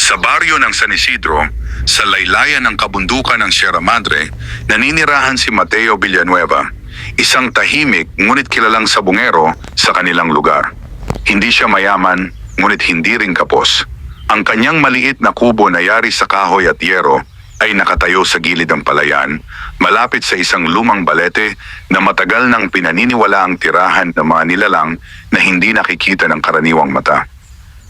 Sa baryo ng San Isidro, sa laylayan ng kabundukan ng Sierra Madre, naninirahan si Mateo Villanueva, isang tahimik ngunit kilalang sabungero sa kanilang lugar. Hindi siya mayaman, ngunit hindi rin kapos. Ang kanyang maliit na kubo na yari sa kahoy at yero ay nakatayo sa gilid ng palayan, malapit sa isang lumang balete na matagal nang pinaniniwala ang tirahan ng mga nilalang na hindi nakikita ng karaniwang mata.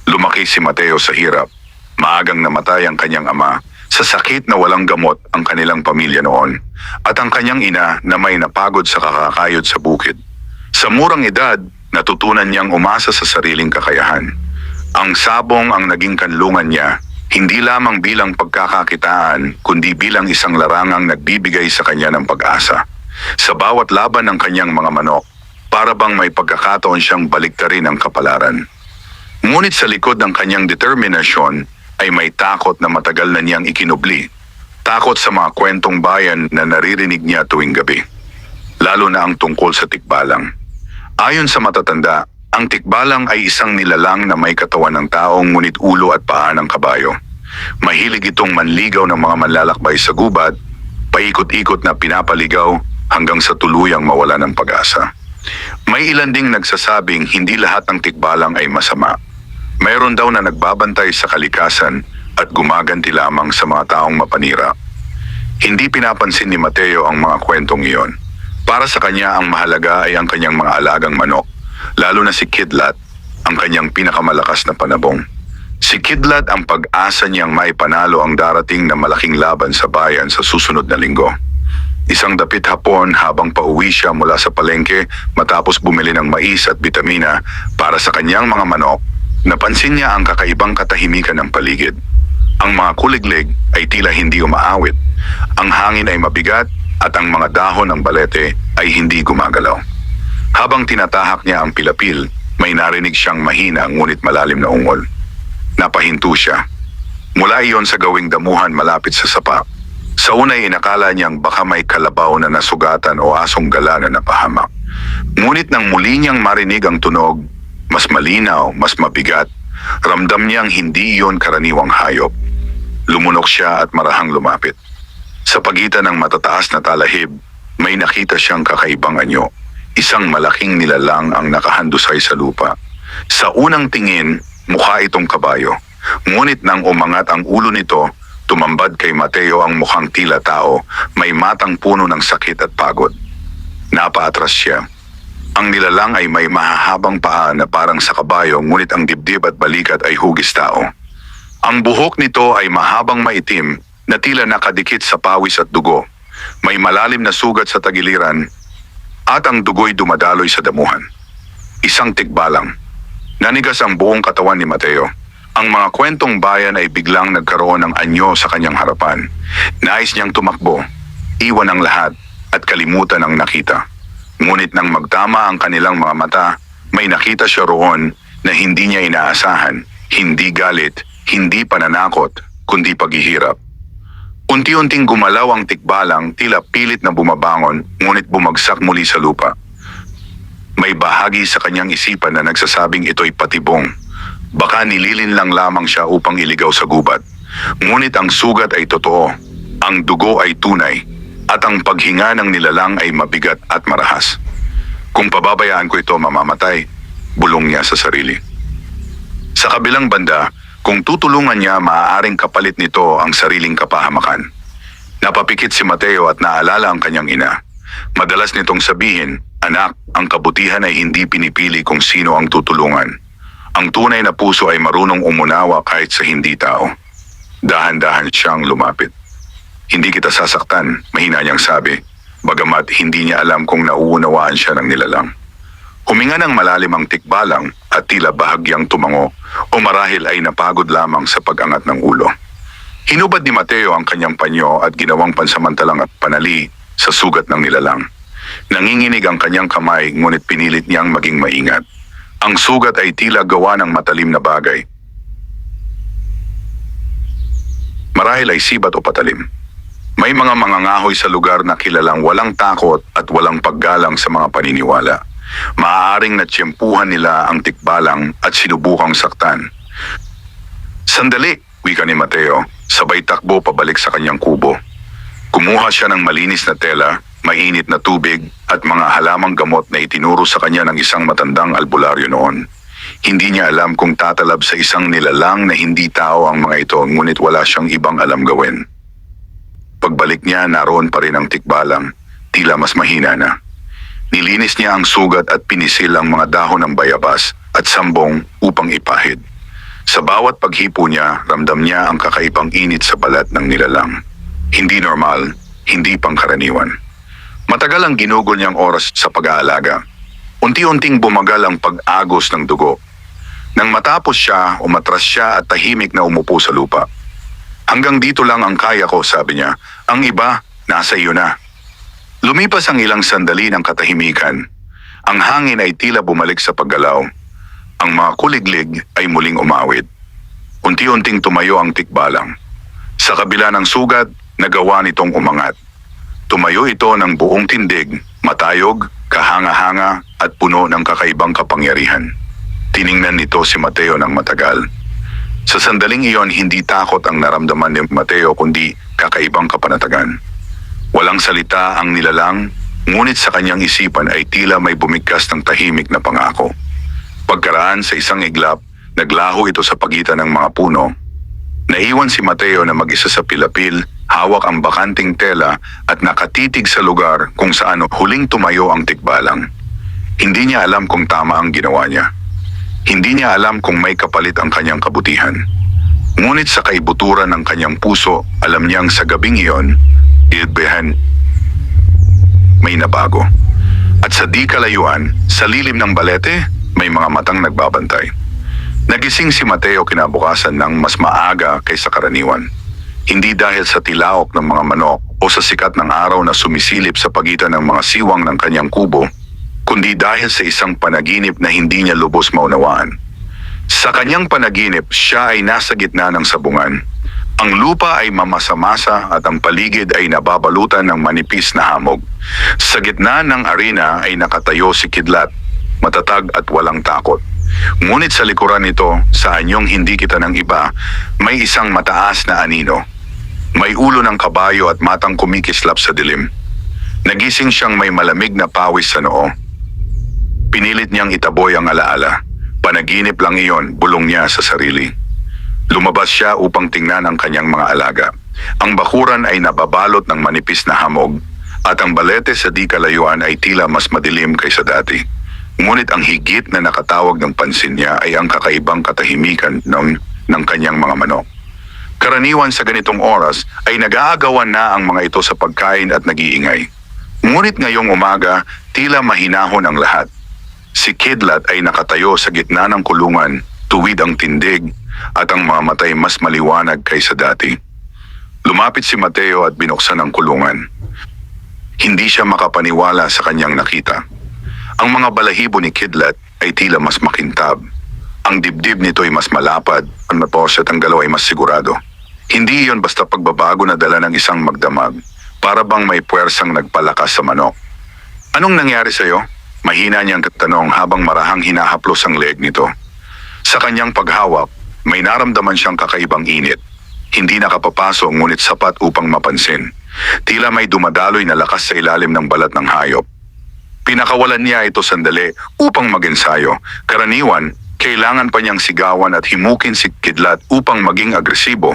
Lumaki si Mateo sa hirap. Maagang namatay ang kanyang ama, sa sakit na walang gamot ang kanilang pamilya noon, at ang kanyang ina na may napagod sa kakakayod sa bukid. Sa murang edad, natutunan niyang umasa sa sariling kakayahan. Ang sabong ang naging kanlungan niya, hindi lamang bilang pagkakakitaan, kundi bilang isang larangang nagbibigay sa kanya ng pag-asa. Sa bawat laban ng kanyang mga manok, para bang may pagkakataon siyang baliktarin ang kapalaran. Ngunit sa likod ng kanyang determinasyon, ay may takot na matagal na niyang ikinubli. Takot sa mga kwentong bayan na naririnig niya tuwing gabi. Lalo na ang tungkol sa tikbalang. Ayon sa matatanda, ang tikbalang ay isang nilalang na may katawan ng taong ngunit ulo at paa ng kabayo. Mahilig itong manligaw ng mga manlalakbay sa gubat, paikot-ikot na pinapaligaw hanggang sa tuluyang mawala ng pag-asa. May ilan ding nagsasabing hindi lahat ng tikbalang ay masama. Mayroon daw na nagbabantay sa kalikasan at gumaganti lamang sa mga taong mapanira. Hindi pinapansin ni Mateo ang mga kwentong iyon. Para sa kanya ang mahalaga ay ang kanyang mga alagang manok, lalo na si Kidlat, ang kanyang pinakamalakas na panabong. Si Kidlat ang pag-asa niyang maipanalo ang darating na malaking laban sa bayan sa susunod na linggo. Isang dapit hapon habang pauwi siya mula sa palengke matapos bumili ng mais at bitamina para sa kanyang mga manok, napansin niya ang kakaibang katahimikan ng paligid. Ang mga kuliglig ay tila hindi umaawit, ang hangin ay mabigat at ang mga dahon ng balete ay hindi gumagalaw. Habang tinatahak niya ang pilapil, may narinig siyang mahina ngunit malalim na ungol. Napahinto siya. Mula iyon sa gawing damuhan malapit sa sapa. Sa unay inakala niyang baka may kalabaw na nasugatan o asong gala na napahamak. Ngunit nang muli niyang marinig ang tunog, mas malinaw, mas mabigat, ramdam niyang hindi iyon karaniwang hayop. Lumunok siya at marahang lumapit. Sa pagitan ng matataas na talahib, may nakita siyang kakaibang anyo. Isang malaking nilalang ang nakahandusay sa lupa. Sa unang tingin, mukha itong kabayo. Ngunit nang umangat ang ulo nito, tumambad kay Mateo ang mukhang tila tao, may matang puno ng sakit at pagod. Napaatras siya. Ang nilalang ay may mahahabang paa na parang sa kabayo, ngunit ang dibdib at balikat ay hugis tao. Ang buhok nito ay mahabang maitim na tila nakadikit sa pawis at dugo. May malalim na sugat sa tagiliran at ang dugo'y dumadaloy sa damuhan. Isang tikbalang. Nanigas ang buong katawan ni Mateo. Ang mga kwentong bayan ay biglang nagkaroon ng anyo sa kanyang harapan. Nais niyang tumakbo, iwan ang lahat at kalimutan ang nakita. Ngunit nang magtama ang kanilang mga mata, may nakita siya roon na hindi niya inaasahan, hindi galit, hindi pananakot, kundi paghihirap. Unti-unting gumalaw ang tikbalang, tila pilit na bumabangon, ngunit bumagsak muli sa lupa. May bahagi sa kanyang isipan na nagsasabing ito'y patibong. Baka nililin lang lamang siya upang iligaw sa gubat. Ngunit ang sugat ay totoo, ang dugo ay tunay, at ang paghinga ng nilalang ay mabigat at marahas. Kung pababayaan ko ito, mamamatay, bulong niya sa sarili. Sa kabilang banda, kung tutulungan niya, maaaring kapalit nito ang sariling kapahamakan. Napapikit si Mateo at naalala ang kanyang ina. Madalas nitong sabihin, "Anak, ang kabutihan ay hindi pinipili kung sino ang tutulungan. Ang tunay na puso ay marunong umunawa kahit sa hindi tao." Dahan-dahan siyang lumapit. "Hindi kita sasaktan," mahina niyang sabi, bagamat hindi niya alam kung nauunawaan siya ng nilalang. Huminga ng malalim ang tikbalang at tila bahagyang tumango o marahil ay napagod lamang sa pag-angat ng ulo. Hinubad ni Mateo ang kanyang panyo at ginawang pansamantalang at panali sa sugat ng nilalang. Nanginginig ang kanyang kamay ngunit pinilit niyang maging maingat. Ang sugat ay tila gawa ng matalim na bagay. Marahil ay sibat o patalim. May mga mangangahoy sa lugar na kilalang walang takot at walang paggalang sa mga paniniwala. Maaaring natsyempuhan nila ang tikbalang at sinubukang saktan. "Sandali!" wika ni Mateo, sabay takbo pabalik sa kanyang kubo. Kumuha siya ng malinis na tela, mainit na tubig at mga halamang gamot na itinuro sa kanya ng isang matandang albularyo noon. Hindi niya alam kung tatalab sa isang nilalang na hindi tao ang mga ito, ngunit wala siyang ibang alam gawin. Pagbalik niya, naroon pa rin ang tikbalang, tila mas mahina na. Nilinis niya ang sugat at pinisil ang mga dahon ng bayabas at sambong upang ipahid. Sa bawat paghipo niya, ramdam niya ang kakaibang init sa balat ng nilalang. Hindi normal, hindi pangkaraniwan. Matagal ang ginugol niyang oras sa pag-aalaga. Unti-unting bumagal ang pag-agos ng dugo. Nang matapos siya, umatras siya at tahimik na umupo sa lupa. Hanggang dito lang ang kaya ko, sabi niya. Ang iba, nasa iyo na. Lumipas ang ilang sandali ng katahimikan. Ang hangin ay tila bumalik sa paggalaw. Ang mga kuliglig ay muling umawit. Unti-unting tumayo ang tikbalang. Sa kabila ng sugat, nagawa nitong umangat. Tumayo ito ng buong tindig, matayog, kahanga-hanga at puno ng kakaibang kapangyarihan. Tiningnan nito si Mateo ng matagal. Sa sandaling iyon, hindi takot ang naramdaman ni Mateo kundi kakaibang kapanatagan. Walang salita ang nilalang, ngunit sa kanyang isipan ay tila may bumigkas ng tahimik na pangako. Pagkaraan sa isang iglap, naglaho ito sa pagitan ng mga puno. Naiwan si Mateo na mag-isa sa pilapil, hawak ang bakanting tela at nakatitig sa lugar kung saan huling tumayo ang tikbalang. Hindi niya alam kung tama ang ginawa niya. Hindi niya alam kung may kapalit ang kanyang kabutihan. Ngunit sa kaibuturan ng kanyang puso, alam niyang sa gabing iyon, ilbehan, may nabago. At sa di kalayuan, sa lilim ng balete, may mga matang nagbabantay. Nagising si Mateo kinabukasan ng mas maaga kaysa karaniwan. Hindi dahil sa tilaok ng mga manok o sa sikat ng araw na sumisilip sa pagitan ng mga siwang ng kanyang kubo, kundi dahil sa isang panaginip na hindi niya lubos maunawaan. Sa kanyang panaginip, siya ay nasa gitna ng sabungan. Ang lupa ay mamasa-masa at ang paligid ay nababalutan ng manipis na hamog. Sa gitna ng arena ay nakatayo si Kidlat, matatag at walang takot. Ngunit sa likuran nito, sa anyong hindi kita ng iba, may isang mataas na anino. May ulo ng kabayo at matang kumikislap sa dilim. Nagising siyang may malamig na pawis sa noo. Pinilit niyang itaboy ang alaala. Panaginip lang iyon, bulong niya sa sarili. Lumabas siya upang tingnan ang kanyang mga alaga. Ang bakuran ay nababalot ng manipis na hamog, at ang balete sa di kalayuan ay tila mas madilim kaysa dati. Ngunit ang higit na nakatawag ng pansin niya ay ang kakaibang katahimikan ng kanyang mga manok. Karaniwan sa ganitong oras ay nag-aagawan na ang mga ito sa pagkain at nag-iingay. Ngunit ngayong umaga, tila mahinahon ang lahat. Si Kidlat ay nakatayo sa gitna ng kulungan, tuwid ang tindig, at ang mga matay mas maliwanag kaysa dati. Lumapit si Mateo at binuksan ang kulungan. Hindi siya makapaniwala sa kanyang nakita. Ang mga balahibo ni Kidlat ay tila mas makintab. Ang dibdib nito ay mas malapad, ang napos at ang galaw ay mas sigurado. Hindi iyon basta pagbabago na dala ng isang magdamag, para bang may puwersang nagpalakas sa manok. Anong nangyari sa iyo? Mahina niyang tanong habang marahang hinahaplos ang leeg nito. Sa kanyang paghawak, may naramdaman siyang kakaibang init. Hindi nakapapaso ngunit sapat upang mapansin. Tila may dumadaloy na lakas sa ilalim ng balat ng hayop. Pinakawalan niya ito sandali upang mag-ensayo. Karaniwan, kailangan pa niyang sigawan at himukin si Kidlat upang maging agresibo.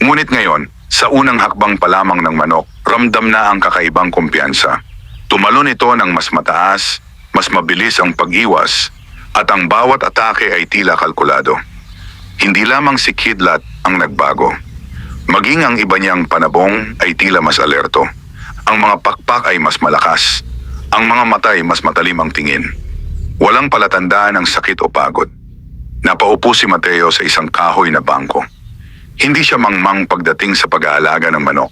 Ngunit ngayon, sa unang hakbang pa lamang ng manok, ramdam na ang kakaibang kumpiyansa. Tumalon ito ng mas mataas, mas mabilis ang pag-iwas, at ang bawat atake ay tila kalkulado. Hindi lamang si Kidlat ang nagbago. Maging ang iba niyang panabong ay tila mas alerto. Ang mga pakpak ay mas malakas. Ang mga mata ay mas matalim ang tingin. Walang palatandaan ng sakit o pagod. Napaupo si Mateo sa isang kahoy na bangko. Hindi siya mangmang pagdating sa pag-aalaga ng manok.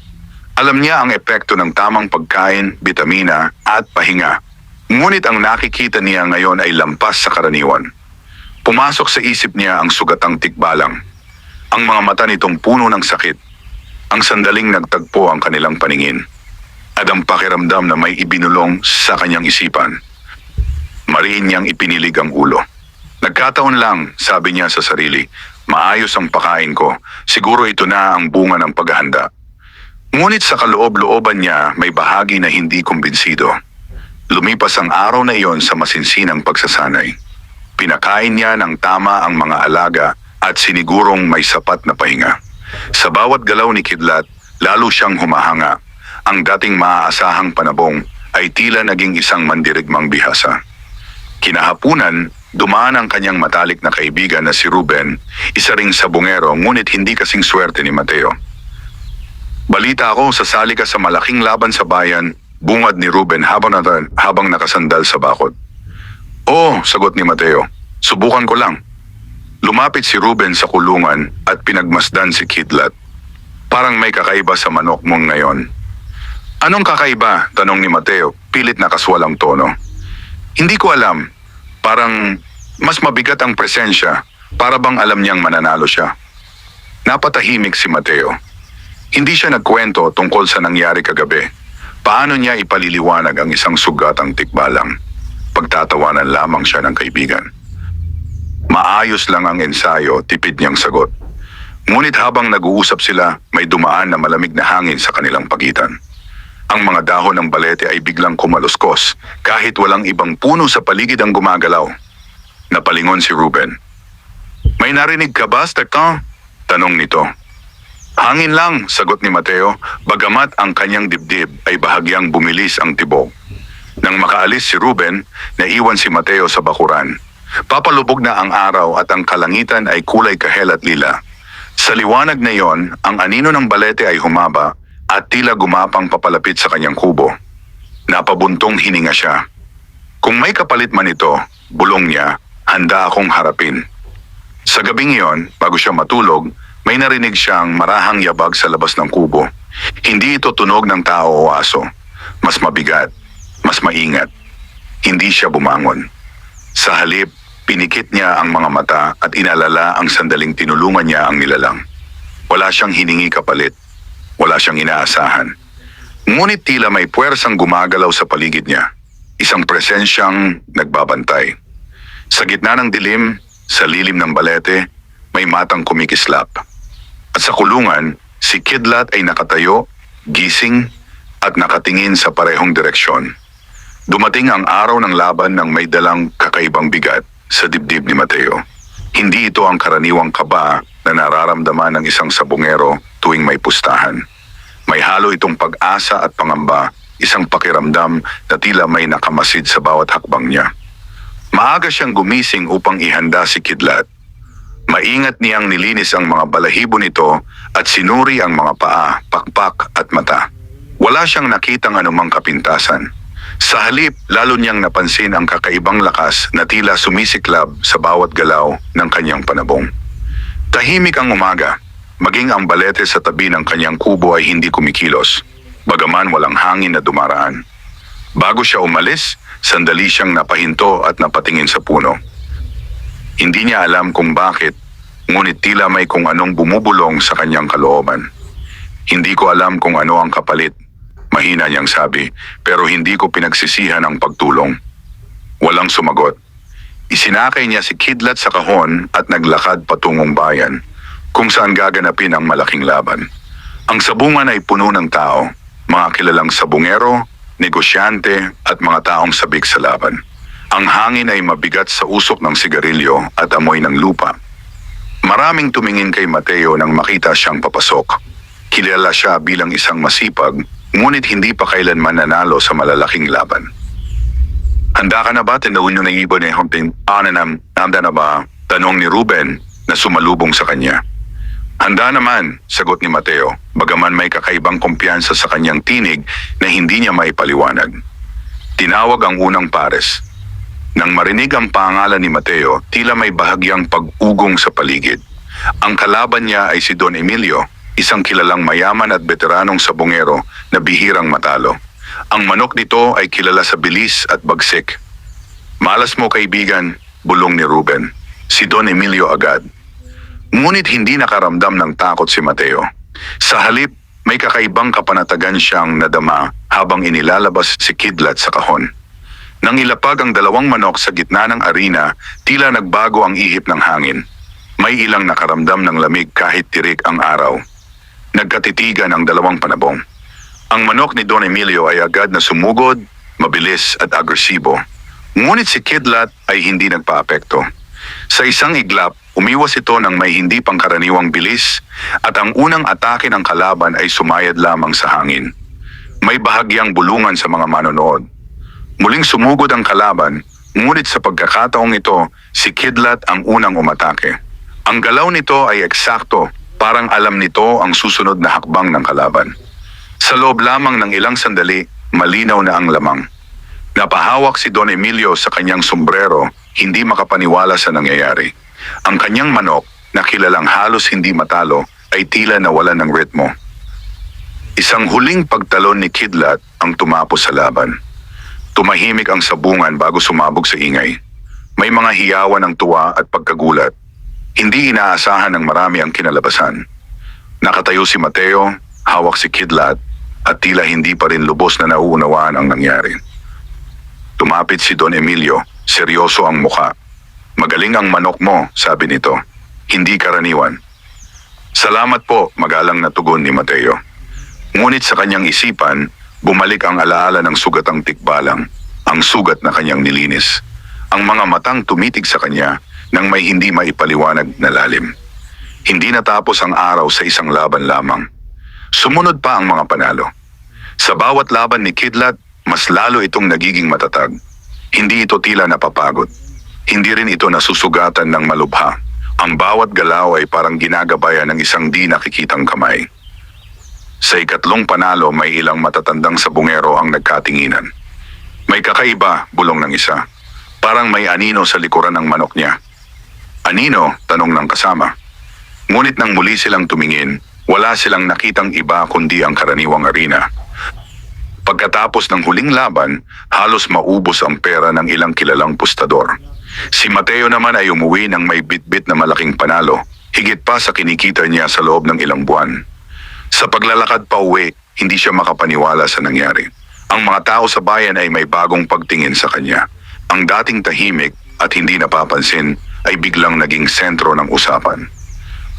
Alam niya ang epekto ng tamang pagkain, bitamina at pahinga. Ngunit ang nakikita niya ngayon ay lampas sa karaniwan. Pumasok sa isip niya ang sugatang tikbalang. Ang mga mata nitong puno ng sakit. Ang sandaling nagtagpo ang kanilang paningin. At ang pakiramdam na may ibinulong sa kanyang isipan. Mariin niyang ipinilig ang ulo. Nagkataon lang, sabi niya sa sarili. Maayos ang pakain ko. Siguro ito na ang bunga ng paghahanda. Ngunit sa kaloob-looban niya may bahagi na hindi kumbinsido. Lumipas ang araw na iyon sa masinsinang pagsasanay. Pinakain niya ng tama ang mga alaga at sinigurong may sapat na pahinga. Sa bawat galaw ni Kidlat, lalo siyang humahanga. Ang dating maaasahang panabong ay tila naging isang mandirigmang bihasa. Kinahapunan, dumaan ang kanyang matalik na kaibigan na si Ruben, isa ring sabungero ngunit hindi kasing swerte ni Mateo. Balita ako, sasali ka sa malaking laban sa bayan, bungad ni Ruben habang nakasandal sa bakod. Oo, sagot ni Mateo. Subukan ko lang. Lumapit si Ruben sa kulungan at pinagmasdan si Kidlat. Parang may kakaiba sa manok mong ngayon. Anong kakaiba? Tanong ni Mateo, pilit na kaswalang tono. Hindi ko alam. Parang mas mabigat ang presensya, para bang alam niyang mananalo siya. Napatahimik si Mateo. Hindi siya nagkwento tungkol sa nangyari kagabi. Paano niya ipaliliwanag ang isang sugatang tikbalang? Pagtatawanan lamang siya ng kaibigan. Maayos lang ang ensayo, tipid niyang sagot. Ngunit habang nag-uusap sila, may dumaan na malamig na hangin sa kanilang pagitan. Ang mga dahon ng balete ay biglang kumaluskos, kahit walang ibang puno sa paligid ang gumagalaw. Napalingon si Ruben. May narinig ka ba, Stefan? Tanong nito. Hangin lang, sagot ni Mateo, bagamat ang kanyang dibdib ay bahagyang bumilis ang tibok. Nang makaalis si Ruben, naiwan si Mateo sa bakuran. Papalubog na ang araw at ang kalangitan ay kulay kahel at lila. Sa liwanag na iyon, ang anino ng balete ay humaba at tila gumapang papalapit sa kanyang kubo. Napabuntong hininga siya. Kung may kapalit man ito, bulong niya, handa akong harapin. Sa gabing iyon, bago siya matulog, may narinig siyang marahang yabag sa labas ng kubo. Hindi ito tunog ng tao o aso. Mas mabigat, mas maingat. Hindi siya bumangon. Sa halip, pinikit niya ang mga mata at inalala ang sandaling tinulungan niya ang nilalang. Wala siyang hiningi kapalit. Wala siyang inaasahan. Ngunit tila may puwersang gumagalaw sa paligid niya. Isang presensyang nagbabantay. Sa gitna ng dilim, sa lilim ng balete, may matang kumikislap. At sa kulungan, si Kidlat ay nakatayo, gising, at nakatingin sa parehong direksyon. Dumating ang araw ng laban ng may dalang kakaibang bigat sa dibdib ni Mateo. Hindi ito ang karaniwang kaba na nararamdaman ng isang sabungero tuwing may pustahan. May halo itong pag-asa at pangamba, isang pakiramdam na tila may nakamasid sa bawat hakbang niya. Maaga siyang gumising upang ihanda si Kidlat. Maingat niyang nilinis ang mga balahibo nito at sinuri ang mga paa, pakpak at mata. Wala siyang nakitang anumang kapintasan. Sa halip, lalo niyang napansin ang kakaibang lakas na tila sumisiklab sa bawat galaw ng kanyang panabong. Tahimik ang umaga. Maging ang balete sa tabi ng kanyang kubo ay hindi kumikilos, bagaman walang hangin na dumaraan. Bago siya umalis, sandali siyang napahinto at napatingin sa puno. Hindi niya alam kung bakit, ngunit tila may kung anong bumubulong sa kanyang kalooban. Hindi ko alam kung ano ang kapalit, mahina niyang sabi, pero hindi ko pinagsisihan ang pagtulong. Walang sumagot. Isinakay niya si Kidlat sa kahon at naglakad patungong bayan, kung saan gaganapin ang malaking laban. Ang sabungan ay puno ng tao, mga kilalang sabungero, negosyante at mga taong sabik sa laban. Ang hangin ay mabigat sa usok ng sigarilyo at amoy ng lupa. Maraming tumingin kay Mateo nang makita siyang papasok. Kilala siya bilang isang masipag, ngunit hindi pa kailanman nanalo sa malalaking laban. Handa ka na ba? Tinawin nyo na ibon eh. Handa na ba? Tanong ni Ruben na sumalubong sa kanya. Handa naman, sagot ni Mateo, bagaman may kakaibang kumpiyansa sa kanyang tinig na hindi niya maipaliwanag. Tinawag ang unang pares. Nang marinig ang pangalan ni Mateo, tila may bahagyang pag-ugong sa paligid. Ang kalaban niya ay si Don Emilio, isang kilalang mayaman at veteranong sabungero na bihirang matalo. Ang manok nito ay kilala sa bilis at bagsik. Malas mo kaibigan, bulong ni Ruben. Si Don Emilio agad. Ngunit hindi nakaramdam ng takot si Mateo. Sa halip, may kakaibang kapanatagan siyang nadama habang inilalabas si Kidlat sa kahon. Nang ilapag ang dalawang manok sa gitna ng arena, tila nagbago ang ihip ng hangin. May ilang nakaramdam ng lamig kahit tirik ang araw. Nagkatitigan ang dalawang panabong. Ang manok ni Don Emilio ay agad na sumugod, mabilis at agresibo. Ngunit si Kidlat ay hindi nagpaapekto. Sa isang iglap, umiwas ito ng may hindi pangkaraniwang bilis at ang unang atake ng kalaban ay sumayad lamang sa hangin. May bahagyang bulungan sa mga manonood. Muling sumugod ang kalaban, ngunit sa pagkakataong ito, si Kidlat ang unang umatake. Ang galaw nito ay eksakto, parang alam nito ang susunod na hakbang ng kalaban. Sa loob lamang ng ilang sandali, malinaw na ang lamang. Napahawak si Don Emilio sa kanyang sombrero, hindi makapaniwala sa nangyayari. Ang kanyang manok, na kilalang halos hindi matalo, ay tila nawalan ng ritmo. Isang huling pagtalon ni Kidlat ang tumapos sa laban. Tumahimik ang sabungan bago sumabog sa ingay. May mga hiyawan ng tuwa at pagkagulat. Hindi inaasahan ng marami ang kinalabasan. Nakatayo si Mateo, hawak si Kidlat, at tila hindi pa rin lubos na nauunawaan ang nangyari. Tumapit si Don Emilio, seryoso ang muka. Magaling ang manok mo, sabi nito. Hindi karaniwan. Salamat po, magalang na tugon ni Mateo. Ngunit sa kanyang isipan, bumalik ang alaala ng sugatang tikbalang, ang sugat na kanyang nilinis. Ang mga matang tumitig sa kanya nang may hindi maipaliwanag na lalim. Hindi natapos ang araw sa isang laban lamang. Sumunod pa ang mga panalo. Sa bawat laban ni Kidlat, mas lalo itong nagiging matatag. Hindi ito tila napapagod. Hindi rin ito nasusugatan ng malubha. Ang bawat galaw ay parang ginagabayan ng isang di nakikitang kamay. Sa ikatlong panalo, may ilang matatandang sabungero ang nagkatinginan. May kakaiba, bulong ng isa. Parang may anino sa likuran ng manok niya. Anino? Tanong ng kasama. Ngunit nang muli silang tumingin, wala silang nakitang iba kundi ang karaniwang arena. Pagkatapos ng huling laban, halos maubos ang pera ng ilang kilalang pustador. Si Mateo naman ay umuwi ng may bitbit na malaking panalo, higit pa sa kinikita niya sa loob ng ilang buwan. Sa paglalakad pa uwi, hindi siya makapaniwala sa nangyari. Ang mga tao sa bayan ay may bagong pagtingin sa kanya. Ang dating tahimik at hindi napapansin ay biglang naging sentro ng usapan.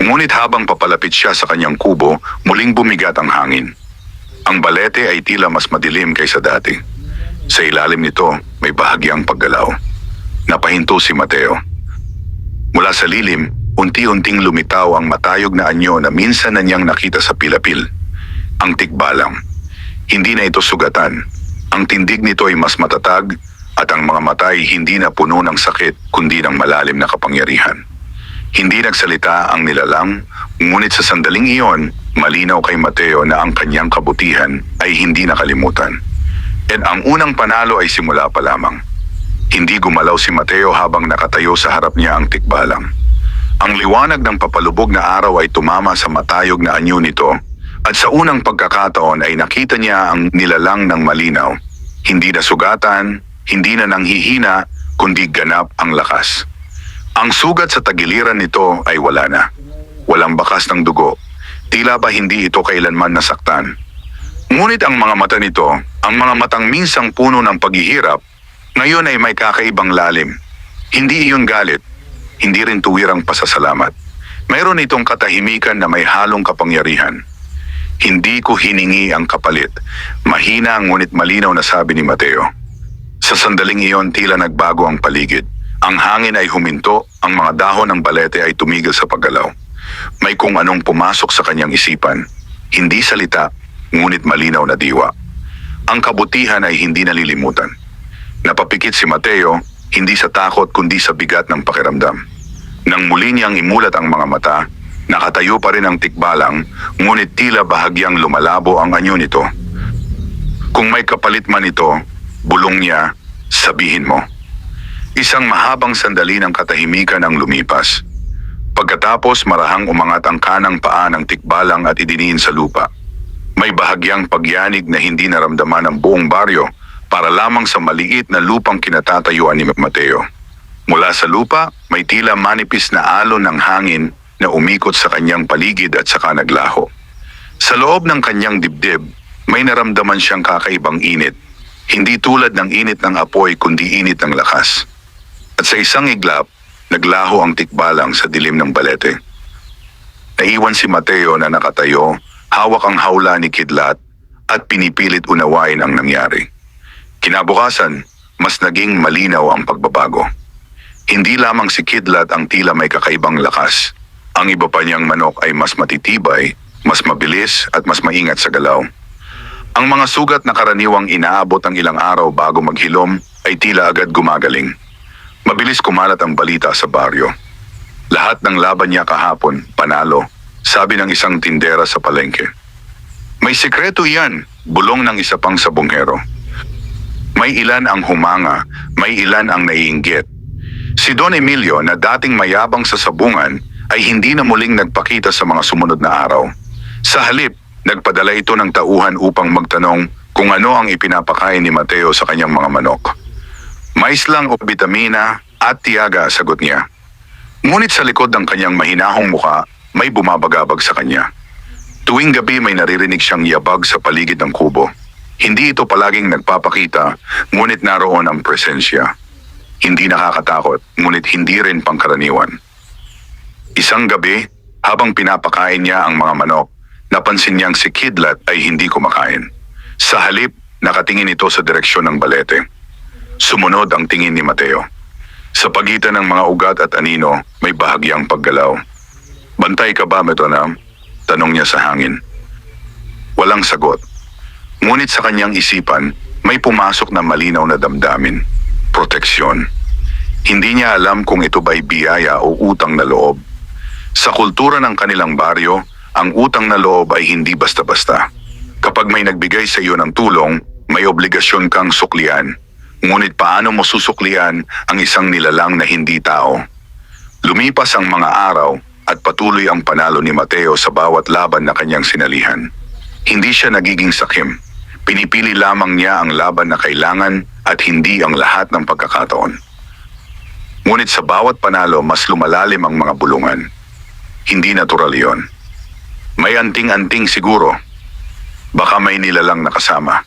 Ngunit habang papalapit siya sa kanyang kubo, muling bumigat ang hangin. Ang balete ay tila mas madilim kaysa dati. Sa ilalim nito, may bahagyang paggalaw. Napahinto si Mateo. Mula sa lilim, unti-unting lumitaw ang matayog na anyo na minsan na niyang nakita sa pilapil. Ang tikbalang. Hindi na ito sugatan. Ang tindig nito ay mas matatag at ang mga mata ay hindi na puno ng sakit kundi ng malalim na kapangyarihan. Hindi nagsalita ang nilalang, ngunit sa sandaling iyon, malinaw kay Mateo na ang kanyang kabutihan ay hindi nakalimutan. At ang unang panalo ay simula pa lamang. Hindi gumalaw si Mateo habang nakatayo sa harap niya ang tikbalang. Ang liwanag ng papalubog na araw ay tumama sa matayog na anyo nito at sa unang pagkakataon ay nakita niya ang nilalang ng malinaw. Hindi na sugatan, hindi na nanghihina, kundi ganap ang lakas. Ang sugat sa tagiliran nito ay wala na. Walang bakas ng dugo. Tila ba hindi ito kailanman nasaktan. Ngunit ang mga mata nito, ang mga matang minsang puno ng paghihirap, ngayon ay may kakaibang lalim. Hindi iyon galit, hindi rin tuwirang pasasalamat. Mayroon itong katahimikan na may halong kapangyarihan. Hindi ko hiningi ang kapalit. Mahina ngunit malinaw na sabi ni Mateo. Sa sandaling iyon tila nagbago ang paligid. Ang hangin ay huminto, ang mga dahon ng balete ay tumigil sa paggalaw. May kung anong pumasok sa kanyang isipan. Hindi salita, ngunit malinaw na diwa. Ang kabutihan ay hindi nalilimutan. Napapikit si Mateo, hindi sa takot kundi sa bigat ng pakiramdam. Nang muli niyang imulat ang mga mata, nakatayo pa rin ang tikbalang, ngunit tila bahagyang lumalabo ang anyo nito. Kung may kapalit man ito, bulong niya, sabihin mo. Isang mahabang sandali ng katahimikan ang lumipas. Pagkatapos marahang umangat ang kanang paa ng tikbalang at idiniin sa lupa. May bahagyang pagyanig na hindi naramdaman ng buong baryo para lamang sa maliit na lupang kinatatayuan ni Mateo. Mula sa lupa, may tila manipis na alon ng hangin na umikot sa kanyang paligid at saka naglaho. Sa loob ng kanyang dibdib, may naramdaman siyang kakaibang init, Hindi tulad ng init ng apoy kundi init ng lakas. At sa isang iglap, naglaho ang tikbalang sa dilim ng balete. Naiwan si Mateo na nakatayo, hawak ang hawla ni Kidlat at pinipilit unawain ang nangyari. Kinabukasan, mas naging malinaw ang pagbabago. Hindi lamang si Kidlat ang tila may kakaibang lakas. Ang iba pa niyang manok ay mas matitibay, mas mabilis at mas maingat sa galaw. Ang mga sugat na karaniwang inaabot ang ilang araw bago maghilom ay tila agad gumagaling. Mabilis kumalat ang balita sa baryo. Lahat ng laban niya kahapon, panalo, sabi ng isang tindera sa palengke. May sikreto yan, bulong ng isa pang sabongero. May ilan ang humanga, may ilan ang naiinggit. Si Don Emilio na dating mayabang sa sabungan ay hindi na muling nagpakita sa mga sumunod na araw. Sa halip, nagpadala ito ng tauhan upang magtanong kung ano ang ipinapakain ni Mateo sa kanyang mga manok. Mais lang o bitamina at tiyaga, sagot niya. Ngunit sa likod ng kanyang mahinahong muka, may bumabagabag sa kanya. Tuwing gabi may naririnig siyang yabag sa paligid ng kubo. Hindi ito palaging nagpapakita, ngunit naroon ang presensya. Hindi nakakatakot, ngunit hindi rin pangkaraniwan. Isang gabi, habang pinapakain niya ang mga manok, napansin niyang si Kidlat ay hindi kumakain. Sa halip, nakatingin ito sa direksyon ng balete. Sumunod ang tingin ni Mateo. Sa pagitan ng mga ugat at anino, may bahagyang paggalaw. Bantay ka ba, Metronam? Tanong niya sa hangin. Walang sagot. Ngunit sa kanyang isipan, may pumasok na malinaw na damdamin. Proteksyon. Hindi niya alam kung ito ba'y biyaya o utang na loob. Sa kultura ng kanilang baryo, ang utang na loob ay hindi basta-basta. Kapag may nagbigay sa iyo ng tulong, may obligasyon kang suklian. Ngunit paano mo susuklian ang isang nilalang na hindi tao? Lumipas ang mga araw at patuloy ang panalo ni Mateo sa bawat laban na kanyang sinalihan. Hindi siya nagiging sakim. Pinipili lamang niya ang laban na kailangan at hindi ang lahat ng pagkakataon. Ngunit sa bawat panalo, mas lumalalim ang mga bulungan. Hindi natural yon. May anting-anting siguro. Baka may nilalang nakasama.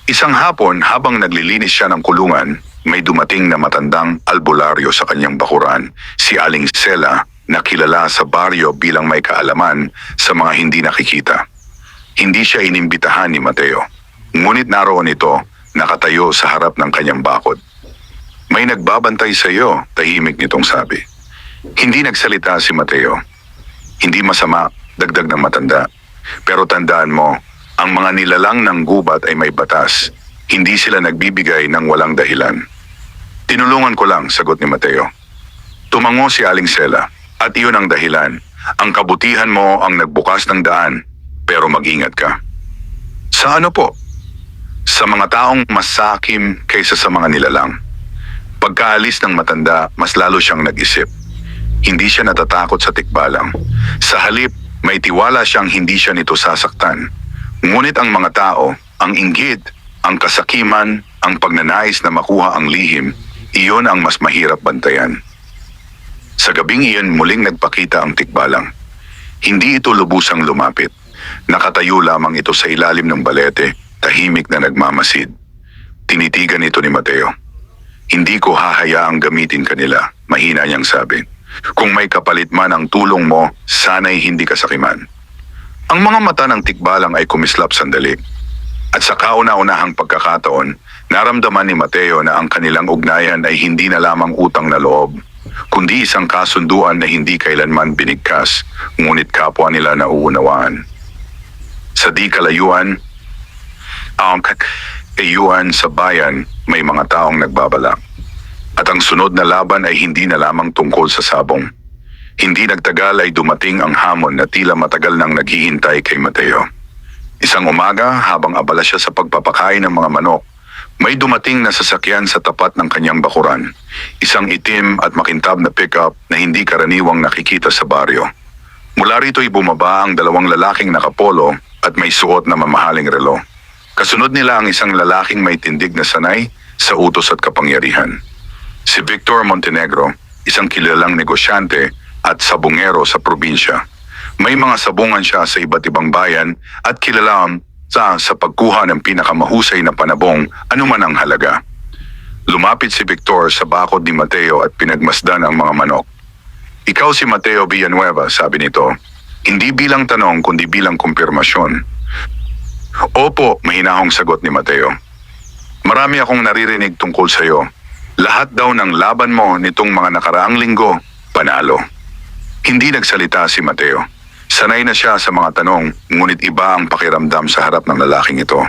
Isang hapon, habang naglilinis siya ng kulungan, may dumating na matandang albularyo sa kanyang bakuran, si Aling Sela, na kilala sa baryo bilang may kaalaman sa mga hindi nakikita. Hindi siya inimbitahan ni Mateo. Ngunit naroon ito, nakatayo sa harap ng kanyang bakod. May nagbabantay sa iyo, tahimik nitong sabi. Hindi nagsalita si Mateo. Hindi masama, dagdag ng matanda. Pero tandaan mo, ang mga nilalang ng gubat ay may batas. Hindi sila nagbibigay ng walang dahilan. Tinulungan ko lang, sagot ni Mateo. Tumango si Aling Sela, at iyon ang dahilan. Ang kabutihan mo ang nagbukas ng daan, pero mag-ingat ka. Sa ano po? Sa mga taong mas sakim kaysa sa mga nilalang. Pagkaalis ng matanda, mas lalo siyang nag-isip. Hindi siya natatakot sa tikbalang. Sa halip, may tiwala siyang hindi siya nito sasaktan. Ngunit ang mga tao, ang inggit, ang kasakiman, ang pagnanais na makuha ang lihim, iyon ang mas mahirap bantayan. Sa gabing iyon muling nagpakita ang tikbalang. Hindi ito lubusang lumapit. Nakatayo lamang ito sa ilalim ng balete, tahimik na nagmamasid. Tinitigan ito ni Mateo. Hindi ko hahayaang gamitin kanila, mahina niyang sabi. Kung may kapalit man ang tulong mo, sana'y hindi kasakiman. Ang mga mata ng tikbalang ay kumislap sandali. At sa kauna-unahang pagkakataon, naramdaman ni Mateo na ang kanilang ugnayan ay hindi na lamang utang na loob, kundi isang kasunduan na hindi kailanman binigkas, ngunit kapwa nila nauunawaan. Sa di kalayuan, sa bayan, may mga taong nagbabalak. At ang sunod na laban ay hindi na lamang tungkol sa sabong. Hindi nagtagal ay dumating ang hamon na tila matagal nang naghihintay kay Mateo. Isang umaga, habang abala siya sa pagpapakain ng mga manok, may dumating na sasakyan sa tapat ng kanyang bakuran. Isang itim at makintab na pickup na hindi karaniwang nakikita sa baryo. Mula rito'y bumaba ang dalawang lalaking nakapolo at may suot na mamahaling relo. Kasunod nila ang isang lalaking may tindig na sanay sa utos at kapangyarihan. Si Victor Montenegro, isang kilalang negosyante at sabungero sa probinsya. May mga sabungan siya sa iba't ibang bayan at kilala sa pagkuha ng pinakamahusay na panabong anuman ang halaga. Lumapit si Victor sa bakod ni Mateo at pinagmasdan ang mga manok. Ikaw si Mateo Villanueva, sabi nito. Hindi bilang tanong kundi bilang kumpirmasyon. Opo, mahinahong sagot ni Mateo. Marami akong naririnig tungkol sa iyo. Lahat daw ng laban mo nitong mga nakaraang linggo, panalo. Hindi nagsalita si Mateo. Sanay na siya sa mga tanong, ngunit iba ang pakiramdam sa harap ng lalaking ito.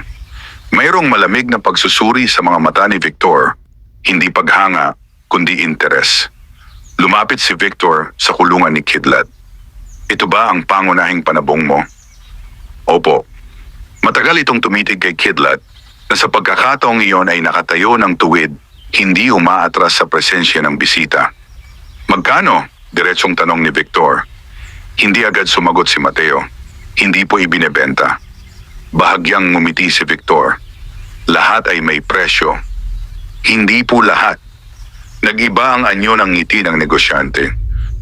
Mayroong malamig na pagsusuri sa mga mata ni Victor, hindi paghanga, kundi interes. Lumapit si Victor sa kulungan ni Kidlat. Ito ba ang pangunahing panabong mo? Opo. Matagal itong tumitig kay Kidlat na sa pagkakataong iyon ay nakatayo ng tuwid, hindi umaatras sa presensya ng bisita. Magkano? Diretsong tanong ni Victor. Hindi agad sumagot si Mateo. Hindi po ibinebenta. Bahagyang ngumiti si Victor. Lahat ay may presyo. Hindi po lahat. Nag-iba ang anyo ng ngiti ng negosyante.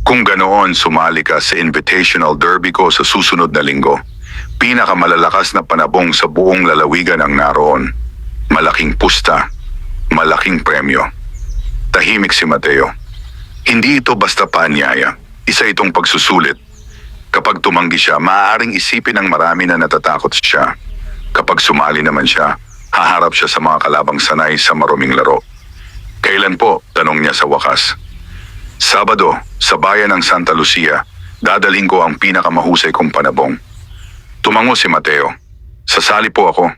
Kung ganoon, sumali ka sa invitational derby ko sa susunod na linggo. Pinakamalalakas na panabong sa buong lalawigan ang naroon. Malaking pusta. Malaking premyo. Tahimik si Mateo. Hindi ito basta paanyaya. Isa itong pagsusulit. Kapag tumanggi siya, maaaring isipin ng marami na natatakot siya. Kapag sumali naman siya, haharap siya sa mga kalabang sanay sa maruming laro. Kailan po? Tanong niya sa wakas. Sabado, sa bayan ng Santa Lucia, dadalhin ko ang pinakamahusay kong panabong. Tumango si Mateo. Sasali po ako.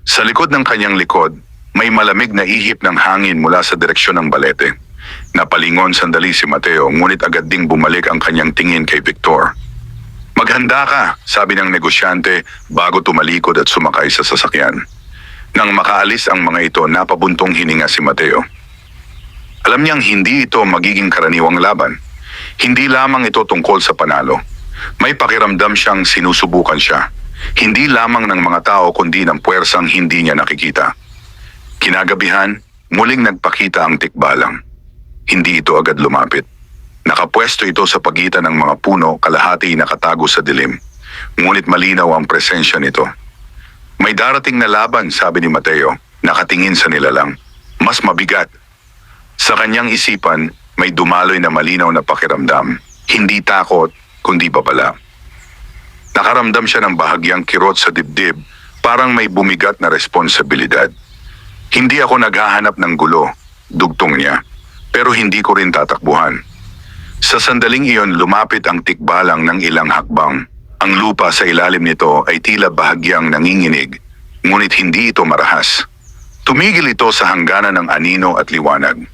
Sa likod ng kanyang likod, may malamig na ihip ng hangin mula sa direksyon ng balete. Napalingon sandali si Mateo, ngunit agad ding bumalik ang kanyang tingin kay Victor. Maghanda ka, sabi ng negosyante bago tumalikod at sumakay sa sasakyan. Nang makaalis ang mga ito, napabuntong hininga si Mateo. Alam niyang hindi ito magiging karaniwang laban. Hindi lamang ito tungkol sa panalo. May pakiramdam siyang sinusubukan siya. Hindi lamang ng mga tao kundi ng puwersang hindi niya nakikita. Kinagabihan, muling nagpakita ang tikbalang. Hindi ito agad lumapit. Nakapwesto ito sa pagitan ng mga puno, kalahati nakatago sa dilim. Ngunit malinaw ang presensya nito. May darating na laban, sabi ni Mateo, nakatingin sa nilalang. Mas mabigat. Sa kanyang isipan, may dumaloy na malinaw na pakiramdam. Hindi takot, kundi babala. Nakaramdam siya ng bahagyang kirot sa dibdib, parang may bumigat na responsibilidad. Hindi ako naghahanap ng gulo, dugtong niya. Pero hindi ko rin tatakbuhan. Sa sandaling iyon, lumapit ang tikbalang ng ilang hakbang. Ang lupa sa ilalim nito ay tila bahagyang nanginginig, ngunit hindi ito marahas. Tumigil ito sa hangganan ng anino at liwanag.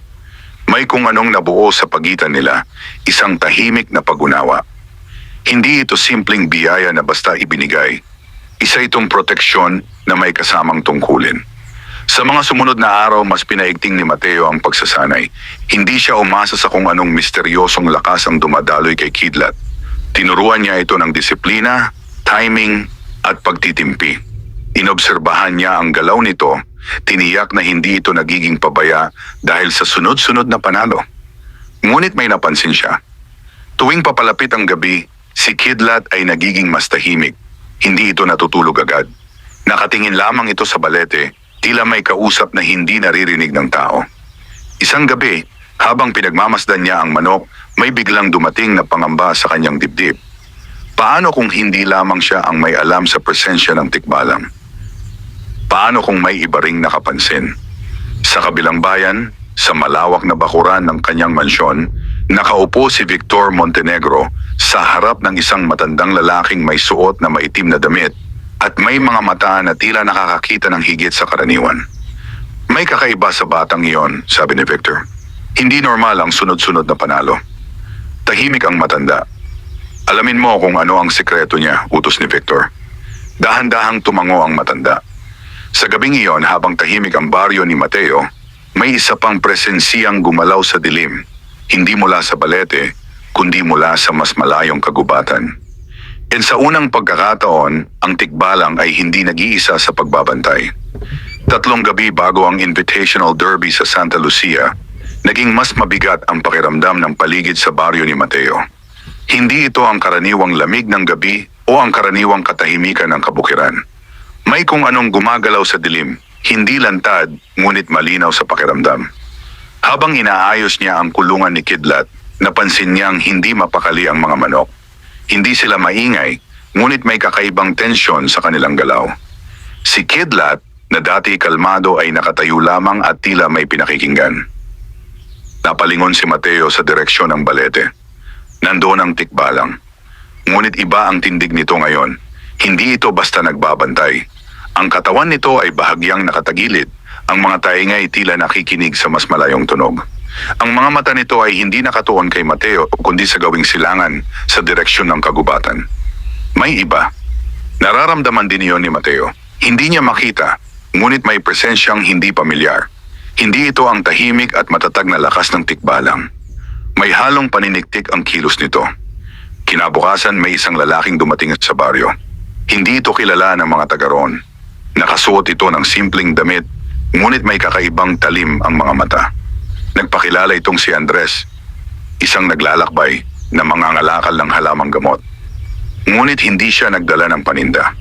May kung anong nabuo sa pagitan nila, isang tahimik na pag-unawa. Hindi ito simpleng biyaya na basta ibinigay. Isa itong proteksyon na may kasamang tungkulin. Sa mga sumunod na araw, mas pinaigting ni Mateo ang pagsasanay. Hindi siya umasa sa kung anong misteryosong lakas ang dumadaloy kay Kidlat. Tinuruan niya ito ng disiplina, timing, at pagtitimpi. Inobserbahan niya ang galaw nito, tiniyak na hindi ito nagiging pabaya dahil sa sunod-sunod na panalo. Ngunit may napansin siya. Tuwing papalapit ang gabi, si Kidlat ay nagiging mas tahimik. Hindi ito natutulog agad. Nakatingin lamang ito sa balete, tila may kausap na hindi naririnig ng tao. Isang gabi, habang pinagmamasdan niya ang manok, may biglang dumating na pangamba sa kanyang dibdib. Paano kung hindi lamang siya ang may alam sa presensya ng tikbalang? Paano kung may iba ring nakapansin? Sa kabilang bayan, sa malawak na bakuran ng kanyang mansyon, nakaupo si Victor Montenegro sa harap ng isang matandang lalaking may suot na maitim na damit at may mga mata na tila nakakakita ng higit sa karaniwan. May kakaiba sa batang iyon, sabi ni Victor. Hindi normal ang sunod-sunod na panalo. Tahimik ang matanda. Alamin mo kung ano ang sekreto niya, utos ni Victor. Dahan-dahang tumango ang matanda. Sa gabing iyon, habang tahimik ang baryo ni Mateo, may isa pang presensiyang gumalaw sa dilim. Hindi mula sa balete, kundi mula sa mas malayong kagubatan. And sa unang pagkakataon, ang tikbalang ay hindi nag-iisa sa pagbabantay. 3 gabi bago ang invitational derby sa Santa Lucia, naging mas mabigat ang pakiramdam ng paligid sa baryo ni Mateo. Hindi ito ang karaniwang lamig ng gabi o ang karaniwang katahimikan ng kabukiran. May kung anong gumagalaw sa dilim, hindi lantad, ngunit malinaw sa pakiramdam. Habang inaayos niya ang kulungan ni Kidlat, napansin niyang hindi mapakali ang mga manok. Hindi sila maingay, ngunit may kakaibang tensyon sa kanilang galaw. Si Kidlat, na dati kalmado ay nakatayo lamang at tila may pinakikinggan. Napalingon si Mateo sa direksyon ng balete. Nandoon ang tikbalang. Ngunit iba ang tindig nito ngayon. Hindi ito basta nagbabantay. Ang katawan nito ay bahagyang nakatagilid. Ang mga taingay tila nakikinig sa mas malayong tunog. Ang mga mata nito ay hindi nakatuon kay Mateo kundi sa gawing silangan sa direksyon ng kagubatan. May iba. Nararamdaman din iyon ni Mateo. Hindi niya makita, ngunit may presensyang hindi pamilyar. Hindi ito ang tahimik at matatag na lakas ng tikbalang. May halong paniniktik ang kilos nito. Kinabukasan may isang lalaking dumating sa baryo. Hindi ito kilala ng mga taga roon. Nakasuot ito ng simpleng damit, ngunit may kakaibang talim ang mga mata. Nagpakilala itong si Andres, isang naglalakbay na mangangalakal ng halamang gamot. Ngunit hindi siya nagdala ng paninda.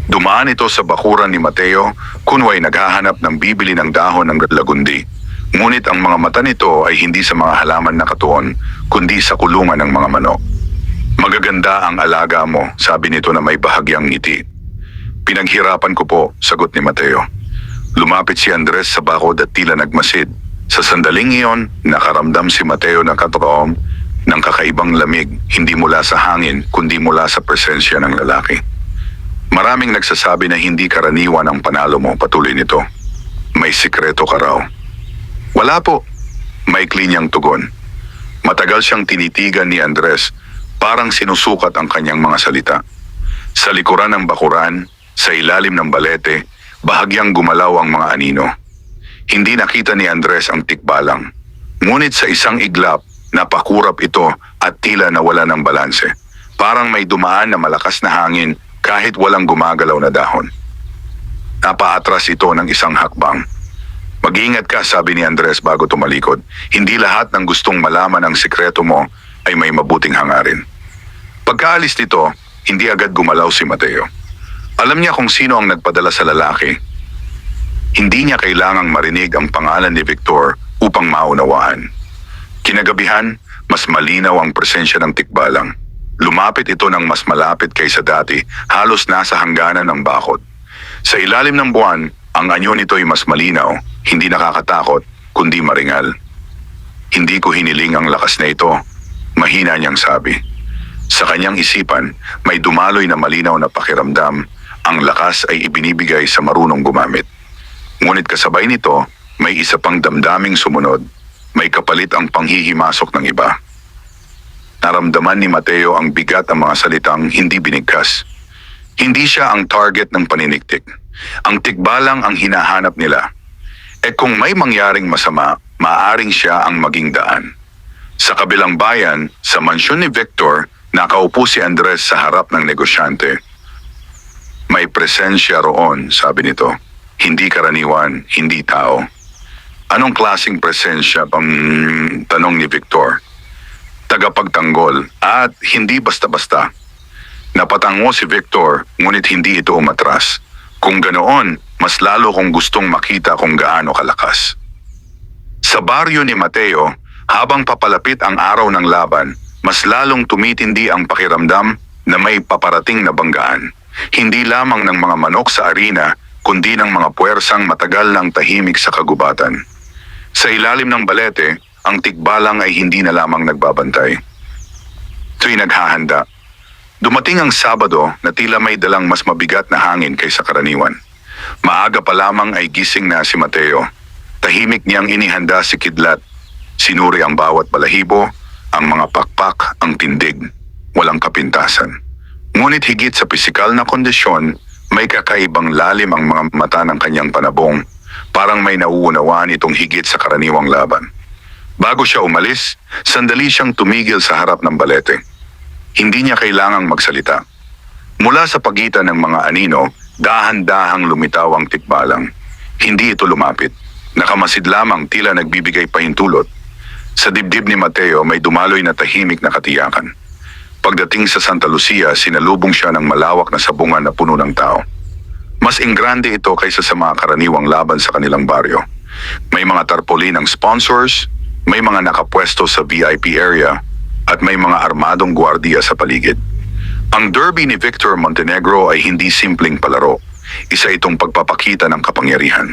Dumaan ito sa bakuran ni Mateo kunway naghahanap ng bibili ng dahon ng lagundi. Ngunit ang mga mata nito ay hindi sa mga halaman na katuon, kundi sa kulungan ng mga manok. Magaganda ang alaga mo, sabi nito na may bahagyang ngiti. Pinaghirapan ko po, sagot ni Mateo. Lumapit si Andres sa bakod at tila nagmasid. Sa sandaling iyon, nakaramdam si Mateo ng katotoong ng kakaibang lamig, hindi mula sa hangin, kundi mula sa presensya ng lalaki. Maraming nagsasabi na hindi karaniwan ang panalo mo, patuloy nito. May sikreto ka raw. Wala po, maikli niyang tugon. Matagal siyang tinitigan ni Andres, parang sinusukat ang kanyang mga salita. Sa likuran ng bakuran, sa ilalim ng balete, bahagyang gumalaw ang mga anino. Hindi nakita ni Andres ang tikbalang. Ngunit sa isang iglap, napakurap ito at tila nawala ng balanse. Parang may dumaan na malakas na hangin kahit walang gumagalaw na dahon. Napaatras ito ng isang hakbang. Mag-iingat ka, sabi ni Andres bago tumalikod. Hindi lahat ng gustong malaman ang sikreto mo ay may mabuting hangarin. Pagkaalis nito, hindi agad gumalaw si Mateo. Alam niya kung sino ang nagpadala sa lalaki. Hindi niya kailangang marinig ang pangalan ni Victor upang maunawaan. Kinagabihan, mas malinaw ang presensya ng tikbalang. Lumapit ito ng mas malapit kaysa dati, halos nasa hangganan ng bakod. Sa ilalim ng buwan, ang anyo nito'y mas malinaw, hindi nakakatakot, kundi maringal. Hindi ko hiniling ang lakas na ito, mahina niyang sabi. Sa kanyang isipan, may dumaloy na malinaw na pakiramdam, ang lakas ay ibinibigay sa marunong gumamit. Ngunit kasabay nito, may isa pang damdaming sumunod, may kapalit ang panghihimasok ng iba. Naramdaman ni Mateo ang bigat ng mga salitang hindi binigkas. Hindi siya ang target ng paniniktik. Ang tikbalang ang hinahanap nila. E kung may mangyaring masama, maaaring siya ang maging daan. Sa kabilang bayan, sa mansyon ni Victor, nakaupo si Andres sa harap ng negosyante. May presensya roon, sabi nito. Hindi karaniwan, hindi tao. Anong klaseng presensya? Tanong ni Victor. Tagapagtanggol at hindi basta-basta. Napatango si Victor, ngunit hindi ito umatras. Kung ganoon, mas lalo kong gustong makita kung gaano kalakas. Sa baryo ni Mateo, habang papalapit ang araw ng laban, mas lalong tumitindi ang pakiramdam na may paparating na banggaan. Hindi lamang ng mga manok sa arena, kundi ng mga puwersang matagal ng tahimik sa kagubatan. Sa ilalim ng balete, ang tikbalang ay hindi na lamang nagbabantay. Ito'y naghahanda. Dumating ang Sabado na tila may dalang mas mabigat na hangin kaysa karaniwan. Maaga pa lamang ay gising na si Mateo. Tahimik niyang inihanda si Kidlat. Sinuri ang bawat balahibo, ang mga pakpak, ang tindig. Walang kapintasan. Ngunit higit sa pisikal na kondisyon, may kakaibang lalim ang mga mata ng kanyang panabong. Parang may nauunawaan itong higit sa karaniwang laban. Bago siya umalis, sandali siyang tumigil sa harap ng balete. Hindi niya kailangang magsalita. Mula sa pagitan ng mga anino, dahan-dahang lumitaw ang tikbalang. Hindi ito lumapit. Nakamasid lamang tila nagbibigay pahintulot. Sa dibdib ni Mateo may dumaloy na tahimik na katiyakan. Pagdating sa Santa Lucia, sinalubong siya ng malawak na sabungan na puno ng tao. Mas ingrande ito kaysa sa mga karaniwang laban sa kanilang baryo. May mga tarpaulin ng sponsors, may mga nakapwesto sa VIP area, at may mga armadong gwardiya sa paligid. Ang derby ni Victor Montenegro ay hindi simpleng palaro. Isa itong pagpapakita ng kapangyarihan.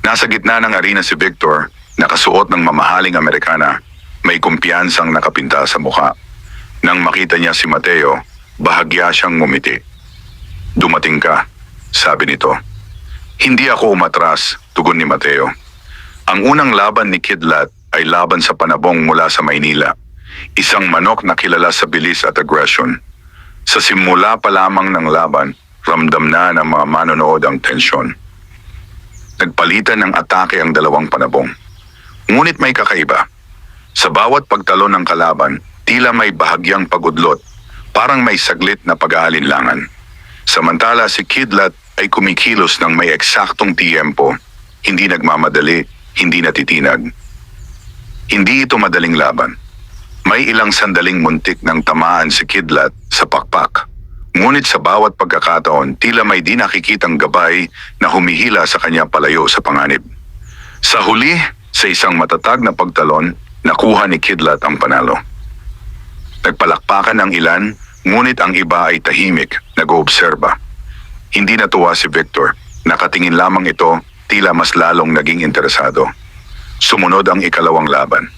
Nasa gitna ng arena si Victor, nakasuot ng mamahaling Amerikana, may kumpiyansang nakapinta sa mukha. Nang makita niya si Mateo, bahagya siyang ngumiti. "Dumating ka," sabi nito. "Hindi ako umatras," tugon ni Mateo. Ang unang laban ni Kidlat ay laban sa panabong mula sa Maynila. Isang manok na kilala sa bilis at aggression. Sa simula pa lamang ng laban, ramdam na ng mga manonood ang tensyon. Nagpalitan ng atake ang dalawang panabong. Ngunit may kakaiba. Sa bawat pagtalon ng kalaban, tila may bahagyang pagudlot, parang may saglit na pag-aalinlangan. Samantala si Kidlat ay kumikilos ng may eksaktong tiyempo, hindi nagmamadali, hindi natitinag. Hindi ito madaling laban. May ilang sandaling muntik ng tamaan si Kidlat sa pakpak. Ngunit sa bawat pagkakataon, tila may di nakikitang gabay na humihila sa kanya palayo sa panganib. Sa huli, sa isang matatag na pagtalon, nakuha ni Kidlat ang panalo. Nagpalakpakan ang ilan, ngunit ang iba ay tahimik, nag-oobserba. Hindi natuwa si Victor. Nakatingin lamang ito, tila mas lalong naging interesado. Sumunod ang ikalawang laban.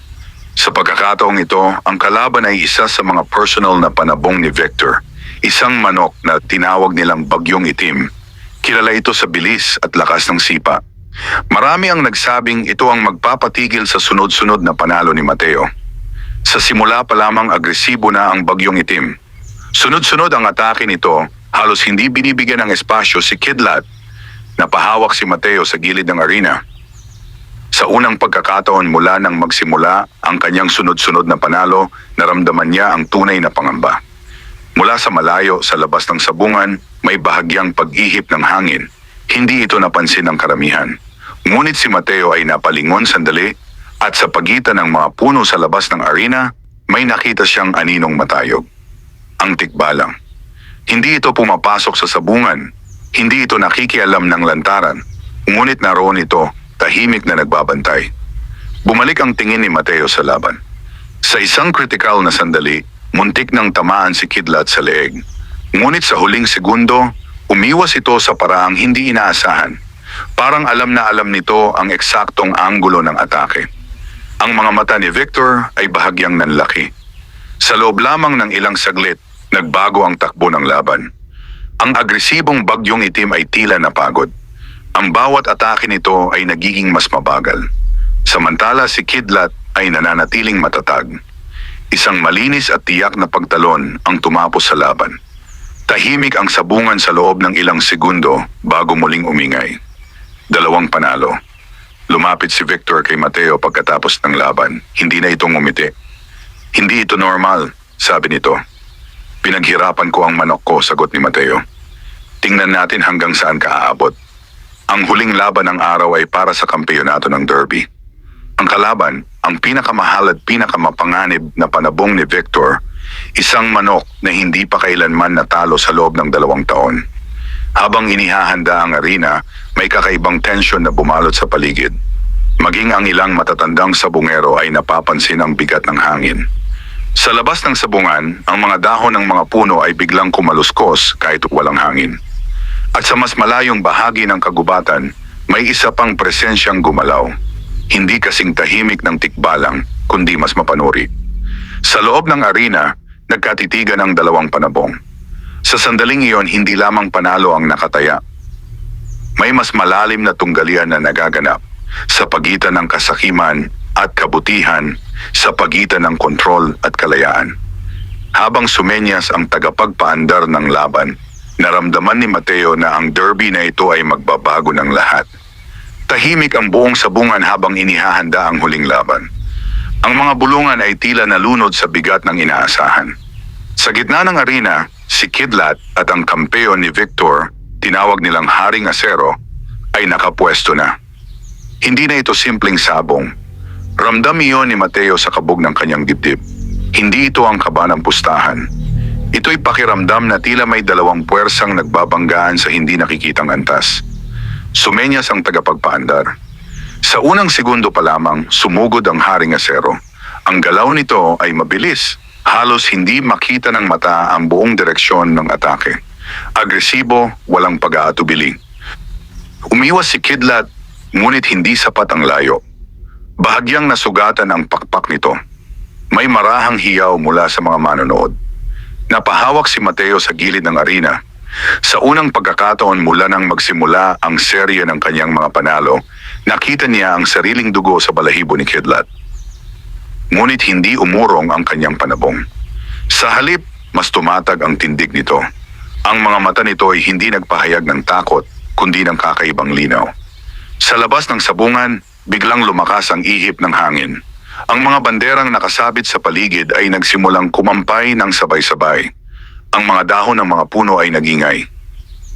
Sa pagkakataong ito, ang kalaban ay isa sa mga personal na panabong ni Victor. Isang manok na tinawag nilang Bagyong Itim. Kilala ito sa bilis at lakas ng sipa. Marami ang nagsabing ito ang magpapatigil sa sunod-sunod na panalo ni Mateo. Sa simula pa lamang agresibo na ang Bagyong Itim. Sunod-sunod ang atake nito, halos hindi binibigyan ng espasyo si Kidlat. Napahawak si Mateo sa gilid ng arena. Sa unang pagkakataon mula nang magsimula ang kanyang sunod-sunod na panalo, naramdaman niya ang tunay na pangamba. Mula sa malayo sa labas ng sabungan, may bahagyang pag-ihip ng hangin. Hindi ito napansin ng karamihan. Ngunit si Mateo ay napalingon sandali at sa pagitan ng mga puno sa labas ng arena, may nakita siyang aninong matayog. Ang tikbalang. Hindi ito pumapasok sa sabungan. Hindi ito nakikialam ng lantaran. Ngunit naroon ito, tahimik na nagbabantay. Bumalik ang tingin ni Mateo sa laban. Sa isang kritikal na sandali, muntik nang tamaan si Kidlat sa leeg. Ngunit sa huling segundo, umiwas ito sa paraang hindi inaasahan. Parang alam na alam nito ang eksaktong anggulo ng atake. Ang mga mata ni Victor ay bahagyang nanlaki. Sa loob lamang ng ilang saglit, nagbago ang takbo ng laban. Ang agresibong Bagyong Itim ay tila napagod. Ang bawat atake nito ay nagiging mas mabagal. Samantala si Kidlat ay nananatiling matatag. Isang malinis at tiyak na pagtalon ang tumapos sa laban. Tahimik ang sabungan sa loob ng ilang segundo bago muling umingay. 2 panalo. Lumapit si Victor kay Mateo pagkatapos ng laban. Hindi na ito ngumiti. "Hindi ito normal," sabi nito. "Pinaghirapan ko ang manok ko," sagot ni Mateo. "Tingnan natin hanggang saan ka aabot." Ang huling laban ng araw ay para sa kampeonato ng derby. Ang kalaban, ang pinakamahal at pinakamapanganib na panabong ni Victor, isang manok na hindi pa kailanman natalo sa loob ng 2 taon. Habang inihahanda ang arena, may kakaibang tensyon na bumalot sa paligid. Maging ang ilang matatandang sabungero ay napapansin ang bigat ng hangin. Sa labas ng sabungan, ang mga dahon ng mga puno ay biglang kumaluskos kahit walang hangin. At sa mas malayong bahagi ng kagubatan, may isa pang presensyang gumalaw. Hindi kasing tahimik ng tikbalang, kundi mas mapanuri. Sa loob ng arena, nagkatitigan ang 2 panabong. Sa sandaling iyon, hindi lamang panalo ang nakataya. May mas malalim na tunggalian na nagaganap sa pagitan ng kasakiman at kabutihan, sa pagitan ng kontrol at kalayaan. Habang sumenyas ang tagapagpaandar ng laban, naramdaman ni Mateo na ang derby na ito ay magbabago ng lahat. Tahimik ang buong sabungan habang inihahanda ang huling laban. Ang mga bulungan ay tila nalunod sa bigat ng inaasahan. Sa gitna ng arena, si Kidlat at ang kampeon ni Victor, tinawag nilang Haring Asero, ay nakapwesto na. Hindi na ito simpleng sabong. Ramdam iyon ni Mateo sa kabog ng kanyang dibdib. Hindi ito ang kaba ng pustahan. Ito'y pakiramdam na tila may dalawang puwersang nagbabanggaan sa hindi nakikitang antas. Sumenyas ang tagapagpaandar. Sa unang segundo pa lamang, sumugod ang Haring Asero. Ang galaw nito ay mabilis. Halos hindi makita ng mata ang buong direksyon ng atake. Agresibo, walang pag-aatubili. Umiwas si Kidlat, ngunit hindi sapat ang layo. Bahagyang nasugatan ang pakpak nito. May marahang hiyaw mula sa mga manonood. Napahawak si Mateo sa gilid ng arena. Sa unang pagkakataon mula nang magsimula ang serye ng kanyang mga panalo, nakita niya ang sariling dugo sa balahibo ni Kidlat. Ngunit hindi umurong ang kanyang panabong. Sa halip, mas tumatag ang tindig nito. Ang mga mata nito ay hindi nagpahayag ng takot, kundi ng kakaibang linaw. Sa labas ng sabungan, biglang lumakas ang ihip ng hangin. Ang mga banderang nakasabit sa paligid ay nagsimulang kumampay ng sabay-sabay. Ang mga dahon ng mga puno ay nagingay.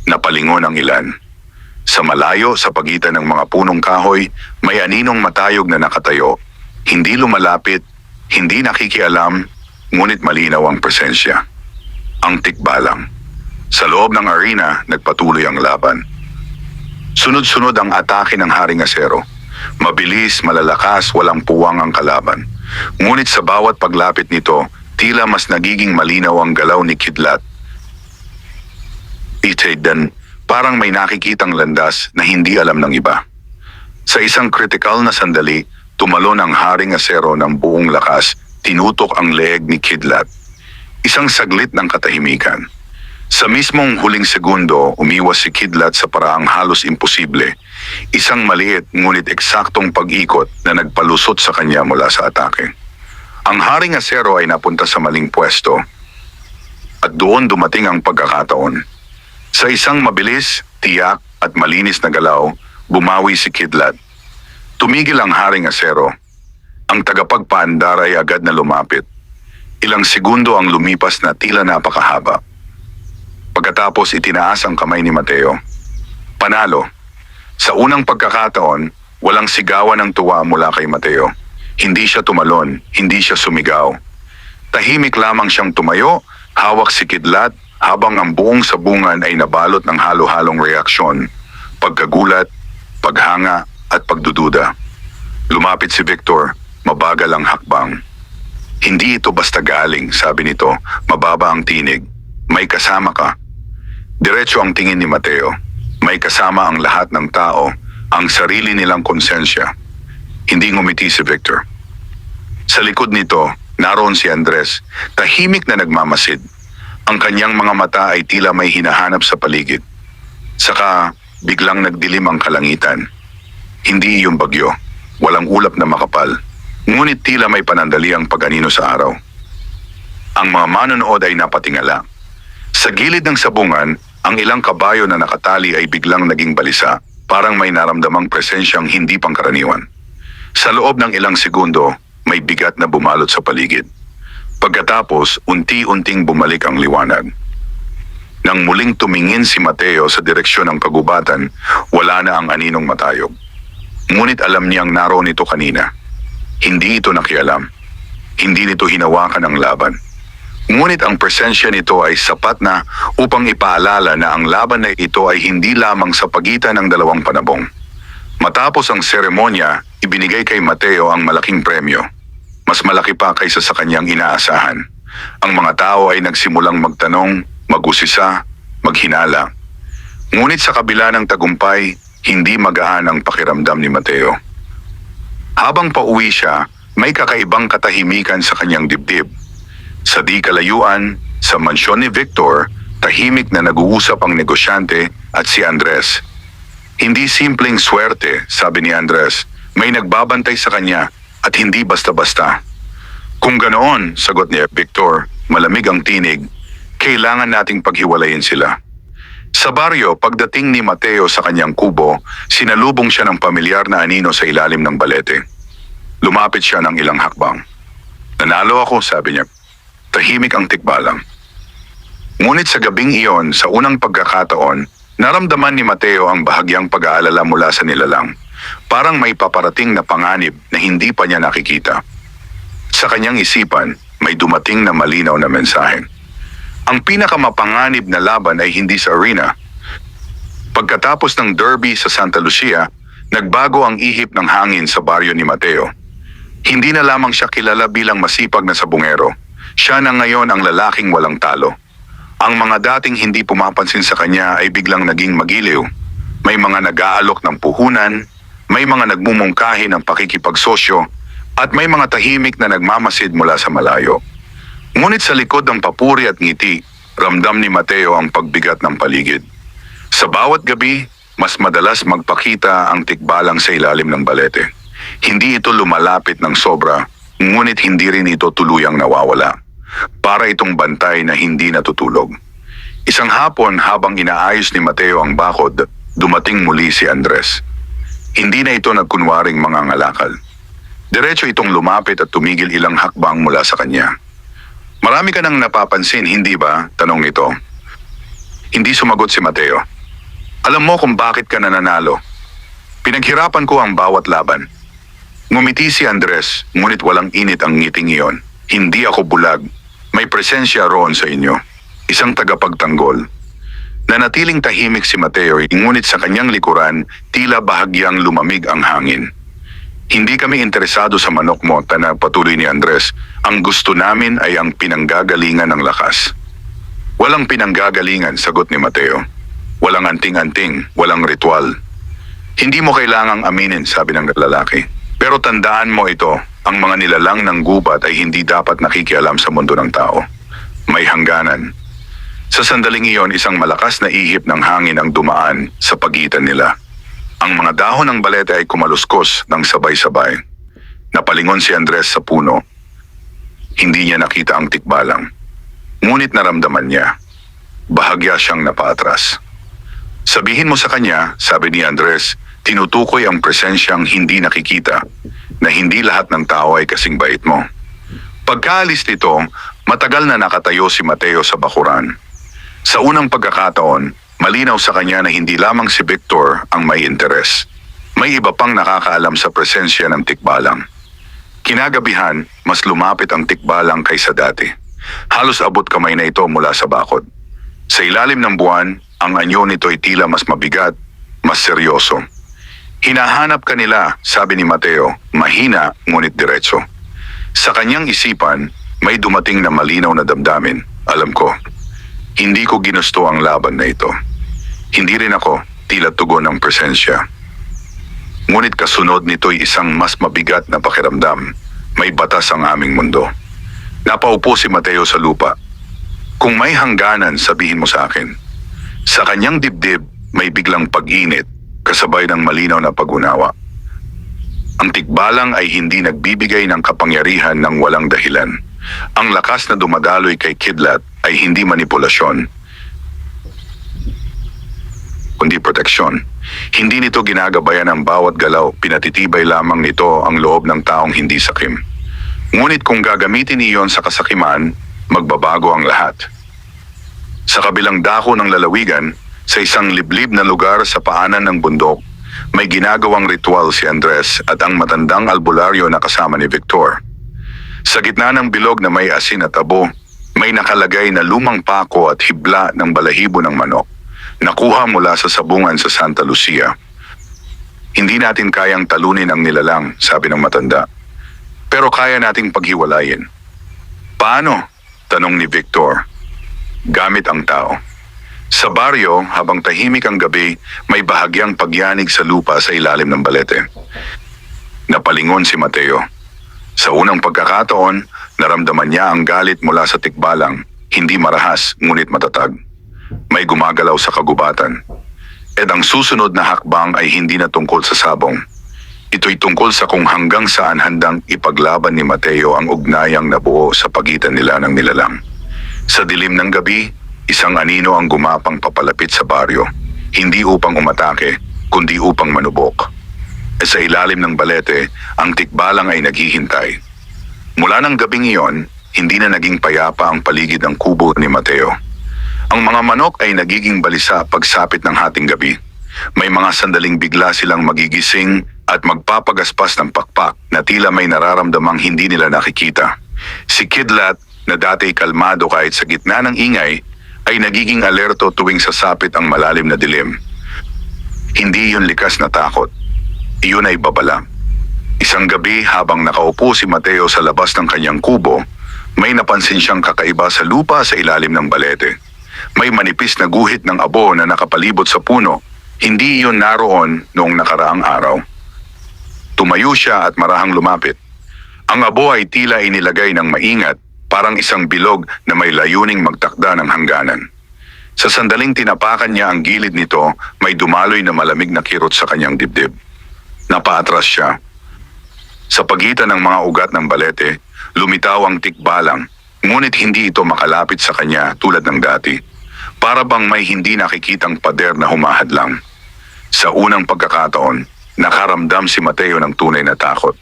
Napalingon ang ilan. Sa malayo, sa pagitan ng mga punong kahoy, may aninong matayog na nakatayo. Hindi lumalapit, hindi nakikialam, ngunit malinaw ang presensya. Ang tikbalang. Sa loob ng arena, nagpatuloy ang laban. Sunod-sunod ang atake ng Haring Asero. Mabilis, malalakas, walang puwang ang kalaban. Ngunit sa bawat paglapit nito, tila mas nagiging malinaw ang galaw ni Kidlat. Itaydan, parang may nakikitang landas na hindi alam ng iba. Sa isang kritikal na sandali, tumalon ang Haring Asero ng buong lakas, tinutok ang leeg ni Kidlat. Isang saglit ng katahimikan. Sa mismong huling segundo, umiwas si Kidlat sa paraang halos imposible. Isang maliit ngunit eksaktong pag-ikot na nagpalusot sa kanya mula sa atake. Ang Haring Asero ay napunta sa maling pwesto at doon dumating ang pagkakataon. Sa isang mabilis, tiyak at malinis na galaw, bumawi si Kidlat. Tumigil ang Haring Asero. Ang tagapagpaandar ay agad na lumapit. Ilang segundo ang lumipas na tila napakahaba. Pagkatapos itinaas ang kamay ni Mateo. Panalo. Sa unang pagkakataon, walang sigawan ng tuwa mula kay Mateo. Hindi siya tumalon, hindi siya sumigaw. Tahimik lamang siyang tumayo, hawak si Kidlat habang ang buong sabungan ay nabalot ng halo-halong reaksyon, pagkagulat, paghanga at pagdududa. Lumapit si Victor, mabagal ang hakbang. Hindi ito basta galing, sabi nito, mababa ang tinig. May kasama ka. Diretso ang tingin ni Mateo. May kasama ang lahat ng tao, ang sarili nilang konsensya. Hindi ngumiti si Victor. Sa likod nito, naroon si Andres, tahimik na nagmamasid. Ang kanyang mga mata ay tila may hinahanap sa paligid. Saka, biglang nagdilim ang kalangitan. Hindi yung bagyo. Walang ulap na makapal. Ngunit tila may panandali ang pag-anino sa araw. Ang mga manonood ay napatingala. Sa gilid ng sabungan, ang ilang kabayo na nakatali ay biglang naging balisa, parang may naramdamang presensyang hindi pangkaraniwan. Sa loob ng ilang segundo, may bigat na bumalot sa paligid. Pagkatapos, unti-unting bumalik ang liwanag. Nang muling tumingin si Mateo sa direksyon ng kagubatan, wala na ang aninong matayog. Ngunit alam niyang naroon ito kanina. Hindi ito nakialam. Hindi nito hinawakan ang laban. Ngunit ang presensya nito ay sapat na upang ipaalala na ang laban na ito ay hindi lamang sa pagitan ng dalawang panabong. Matapos ang seremonya, ibinigay kay Mateo ang malaking premyo. Mas malaki pa kaysa sa kanyang inaasahan. Ang mga tao ay nagsimulang magtanong, mag-usisa, maghinala. Ngunit sa kabila ng tagumpay, hindi magaan ang pakiramdam ni Mateo. Habang pauwi siya, may kakaibang katahimikan sa kanyang dibdib. Sa di kalayuan, sa mansyon ni Victor, tahimik na nag-uusap ang negosyante at si Andres. Hindi simpleng swerte, sabi ni Andres, may nagbabantay sa kanya at hindi basta-basta. Kung ganoon, sagot ni Victor, malamig ang tinig, kailangan nating paghiwalayin sila. Sa baryo, pagdating ni Mateo sa kanyang kubo, sinalubong siya ng pamilyar na anino sa ilalim ng balete. Lumapit siya ng ilang hakbang. Nanalo ako, sabi niya. Tahimik ang tikbalang. Ngunit sa gabing iyon, sa unang pagkakataon, naramdaman ni Mateo ang bahagyang pag-aalala mula sa nilalang. Parang may paparating na panganib na hindi pa niya nakikita. Sa kanyang isipan, may dumating na malinaw na mensahe. Ang pinakamapanganib na laban ay hindi sa arena. Pagkatapos ng derby sa Santa Lucia, nagbago ang ihip ng hangin sa baryo ni Mateo. Hindi na lamang siya kilala bilang masipag na sabungero. Siya na ngayon ang lalaking walang talo. Ang mga dating hindi pumapansin sa kanya ay biglang naging magiliw. May mga nag-aalok ng puhunan, may mga nagmumungkahi ng pakikipagsosyo, at may mga tahimik na nagmamasid mula sa malayo. Ngunit sa likod ng papuri at ngiti, ramdam ni Mateo ang pagbigat ng paligid. Sa bawat gabi, mas madalas magpakita ang tikbalang sa ilalim ng balete. Hindi ito lumalapit ng sobra, ngunit hindi rin ito tuluyang nawawala. Para itong bantay na hindi natutulog. Isang hapon habang inaayos ni Mateo ang bakod, dumating muli si Andres. Hindi na ito nagkunwaring mga ngalakal. Diretso itong lumapit at tumigil ilang hakbang mula sa kanya. Marami ka nang napapansin, hindi ba? Tanong nito. Hindi sumagot si Mateo. Alam mo kung bakit ka nananalo. Pinaghirapan ko ang bawat laban. Ngumiti si Andres, ngunit walang init ang ngiting iyon. Hindi ako bulag. May presensya roon sa inyo. Isang tagapagtanggol. Nanatiling tahimik si Mateo, ngunit sa kanyang likuran, tila bahagyang lumamig ang hangin. Hindi kami interesado sa manok mo, patuloy ni Andres. Ang gusto namin ay ang pinanggagalingan ng lakas. Walang pinanggagalingan, sagot ni Mateo. Walang anting-anting, walang ritual. Hindi mo kailangang aminin, sabi ng lalaki. Pero tandaan mo ito, ang mga nilalang ng gubat ay hindi dapat nakikialam sa mundo ng tao. May hangganan. Sa sandaling iyon, isang malakas na ihip ng hangin ang dumaan sa pagitan nila. Ang mga dahon ng balete ay kumaluskos ng sabay-sabay. Napalingon si Andres sa puno. Hindi niya nakita ang tikbalang. Ngunit naramdaman niya. Bahagya siyang napaatras. Sabihin mo sa kanya, sabi ni Andres, tinutukoy ang presensyang hindi nakikita, na hindi lahat ng tao ay kasing bait mo. Pagkaalis nito, matagal na nakatayo si Mateo sa bakuran. Sa unang pagkakataon, malinaw sa kanya na hindi lamang si Victor ang may interes. May iba pang nakakaalam sa presensya ng tikbalang. Kinagabihan, mas lumapit ang tikbalang kaysa dati. Halos abot kamay na ito mula sa bakod. Sa ilalim ng buwan, ang anyo nito ay tila mas mabigat, mas seryoso. Hinahanap ka nila, sabi ni Mateo, mahina ngunit diretso. Sa kanyang isipan, may dumating na malinaw na damdamin. Alam ko, hindi ko ginusto ang laban na ito. Hindi rin ako, tila tugon ng presensya. Ngunit kasunod nito'y isang mas mabigat na pakiramdam. May batas ang aming mundo. Napaupo si Mateo sa lupa. Kung may hangganan, sabihin mo sa akin. Sa kanyang dibdib, may biglang pag-init, kasabay ng malinaw na pag-unawa. Ang tikbalang ay hindi nagbibigay ng kapangyarihan ng walang dahilan. Ang lakas na dumadaloy kay Kidlat ay hindi manipulasyon, kundi proteksyon. Hindi nito ginagabayan ang bawat galaw, pinatitibay lamang nito ang loob ng taong hindi sakim. Ngunit kung gagamitin iyon sa kasakiman, magbabago ang lahat. Sa kabilang dako ng lalawigan, sa isang liblib na lugar sa paanan ng bundok, may ginagawang ritual si Andres at ang matandang albularyo na kasama ni Victor. Sa gitna ng bilog na may asin at abo, may nakalagay na lumang pako at hibla ng balahibo ng manok, nakuha mula sa sabungan sa Santa Lucia. Hindi natin kayang talunin ang nilalang, sabi ng matanda. Pero kaya nating paghiwalayin. Paano? Tanong ni Victor. Gamit ang tao. Sa baryo, habang tahimik ang gabi, may bahagyang pagyanig sa lupa sa ilalim ng balete. Napalingon si Mateo. Sa unang pagkakataon, naramdaman niya ang galit mula sa tikbalang, hindi marahas ngunit matatag. May gumagalaw sa kagubatan. At ang susunod na hakbang ay hindi na tungkol sa sabong. Ito'y tungkol sa kung hanggang saan handang ipaglaban ni Mateo ang ugnayang nabuo sa pagitan nila ng nilalang. Sa dilim ng gabi, isang anino ang gumapang papalapit sa baryo, hindi upang umatake, kundi upang manubok. At sa ilalim ng balete, ang tikbalang ay naghihintay. Mula ng gabing iyon, hindi na naging payapa ang paligid ng kubo ni Mateo. Ang mga manok ay nagiging balisa pagsapit ng hating gabi. May mga sandaling bigla silang magigising at magpapagaspas ng pakpak na tila may nararamdamang hindi nila nakikita. Si Kidlat, na dati kalmado kahit sa gitna ng ingay, ay nagiging alerto tuwing sasapit ang malalim na dilim. Hindi yun likas na takot. Iyon ay babala. Isang gabi habang nakaupo si Mateo sa labas ng kanyang kubo, may napansin siyang kakaiba sa lupa sa ilalim ng balete. May manipis na guhit ng abo na nakapalibot sa puno. Hindi iyon naroon noong nakaraang araw. Tumayo siya at marahang lumapit. Ang abo ay tila inilagay ng maingat, parang isang bilog na may layuning magtakda ng hangganan. Sa sandaling tinapakan niya ang gilid nito, may dumaloy na malamig na kirot sa kanyang dibdib. Napaatras siya. Sa pagitan ng mga ugat ng balete, lumitaw ang tikbalang, ngunit hindi ito makalapit sa kanya tulad ng dati. Para bang may hindi nakikitang pader na humahadlang. Sa unang pagkakataon, nakaramdam si Mateo ng tunay na takot.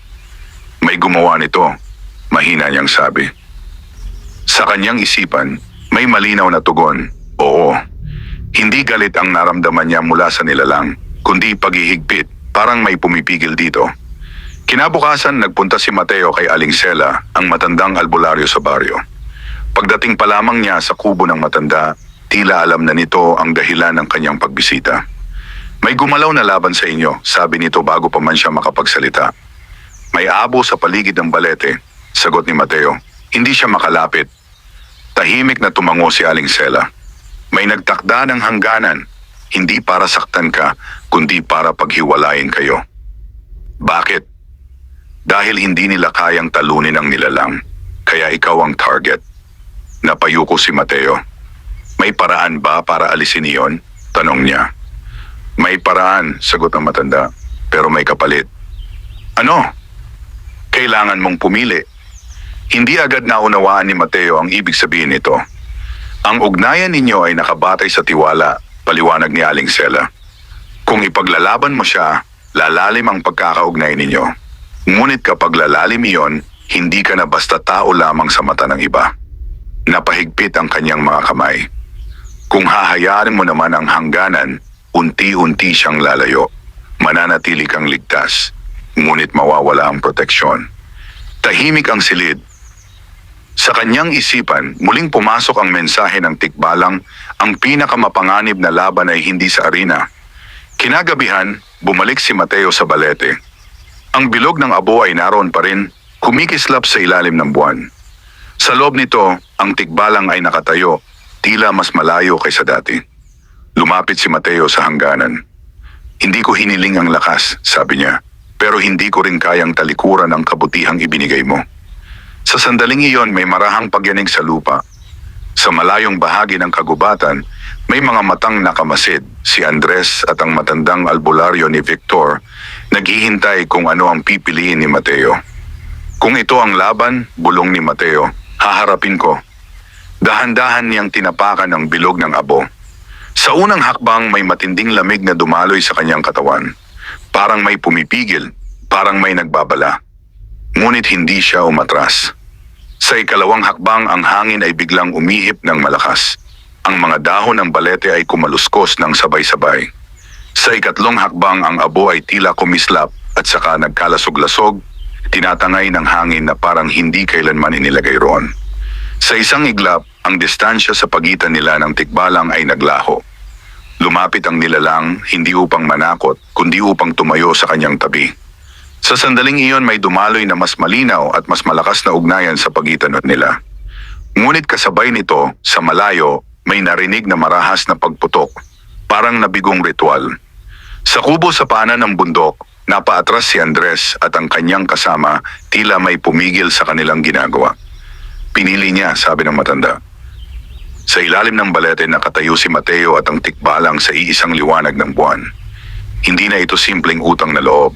May gumawa nito, mahina niyang sabi. Sa kanyang isipan, may malinaw na tugon, oo. Hindi galit ang naramdaman niya mula sa nilalang, kundi paghihigpit, parang may pumipigil dito. Kinabukasan, nagpunta si Mateo kay Aling Sela, ang matandang albularyo sa baryo. Pagdating pa lamang niya sa kubo ng matanda, tila alam na nito ang dahilan ng kanyang pagbisita. May gumalaw na laban sa inyo, sabi nito bago pa man siya makapagsalita. May abo sa paligid ng balete, sagot ni Mateo. Hindi siya makalapit. Tahimik na tumango si Aling Sela. May nagtakda ng hangganan, hindi para saktan ka, kundi para paghiwalayin kayo. Bakit? Dahil hindi nila kayang talunin ang nilalang, kaya ikaw ang target. Napayuko si Mateo. May paraan ba para alisin iyon? Tanong niya. May paraan, sagot ng matanda, pero may kapalit. Ano? Kailangan mong pumili. Hindi agad naunawaan ni Mateo ang ibig sabihin nito. Ang ugnayan ninyo ay nakabatay sa tiwala, paliwanag ni Aling Sela. Kung ipaglalaban mo siya, lalalim ang pagkakaugnay ninyo. Ngunit kapag lalalim iyon, hindi ka na basta tao lamang sa mata ng iba. Napahigpit ang kanyang mga kamay. Kung hahayaan mo naman ang hangganan, unti-unti siyang lalayo. Mananatili kang ligtas, ngunit mawawala ang proteksyon. Tahimik ang silid. Sa kanyang isipan, muling pumasok ang mensahe ng tikbalang, ang pinakamapanganib na laban ay hindi sa arena. Kinagabihan, bumalik si Mateo sa balete. Ang bilog ng abo ay naroon pa rin, kumikislap sa ilalim ng buwan. Sa loob nito, ang tikbalang ay nakatayo, tila mas malayo kaysa dati. Lumapit si Mateo sa hangganan. Hindi ko hiniling ang lakas, sabi niya, pero hindi ko rin kayang talikuran ang kabutihang ibinigay mo. Sa sandaling iyon may marahang pagyanig sa lupa. Sa malayong bahagi ng kagubatan, may mga matang nakamasid, si Andres at ang matandang albularyo ni Victor, naghihintay kung ano ang pipiliin ni Mateo. Kung ito ang laban, bulong ni Mateo, haharapin ko. Dahan-dahan niyang tinapakan ang bilog ng abo. Sa unang hakbang may matinding lamig na dumaloy sa kanyang katawan. Parang may pumipigil, parang may nagbabala. Ngunit hindi siya umatras. Sa ikalawang hakbang ang hangin ay biglang umihip ng malakas. Ang mga dahon ng balete ay kumaluskos ng sabay-sabay. Sa ikatlong hakbang ang abo ay tila kumislap at saka nagkalasog-lasog, tinatangay ng hangin na parang hindi kailanman inilagay roon. Sa isang iglap, ang distansya sa pagitan nila ng tikbalang ay naglaho. Lumapit ang nilalang hindi upang manakot, kundi upang tumayo sa kanyang tabi. Sa sandaling iyon may dumaloy na mas malinaw at mas malakas na ugnayan sa pagitan nila. Ngunit kasabay nito, sa malayo, may narinig na marahas na pagputok, parang nabigong ritual. Sa kubo sa paanan ng bundok, napaatras si Andres at ang kanyang kasama tila may pumigil sa kanilang ginagawa. Pinili niya, sabi ng matanda. Sa ilalim ng balete nakatayo si Mateo at ang tikbalang sa iisang liwanag ng buwan. Hindi na ito simpleng utang na loob.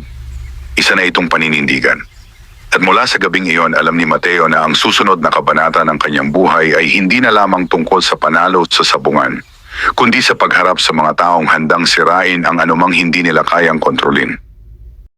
Isa na itong paninindigan. At mula sa gabing iyon, alam ni Mateo na ang susunod na kabanata ng kanyang buhay ay hindi na lamang tungkol sa panalo sa sabungan, kundi sa pagharap sa mga taong handang sirain ang anumang hindi nila kayang kontrolin.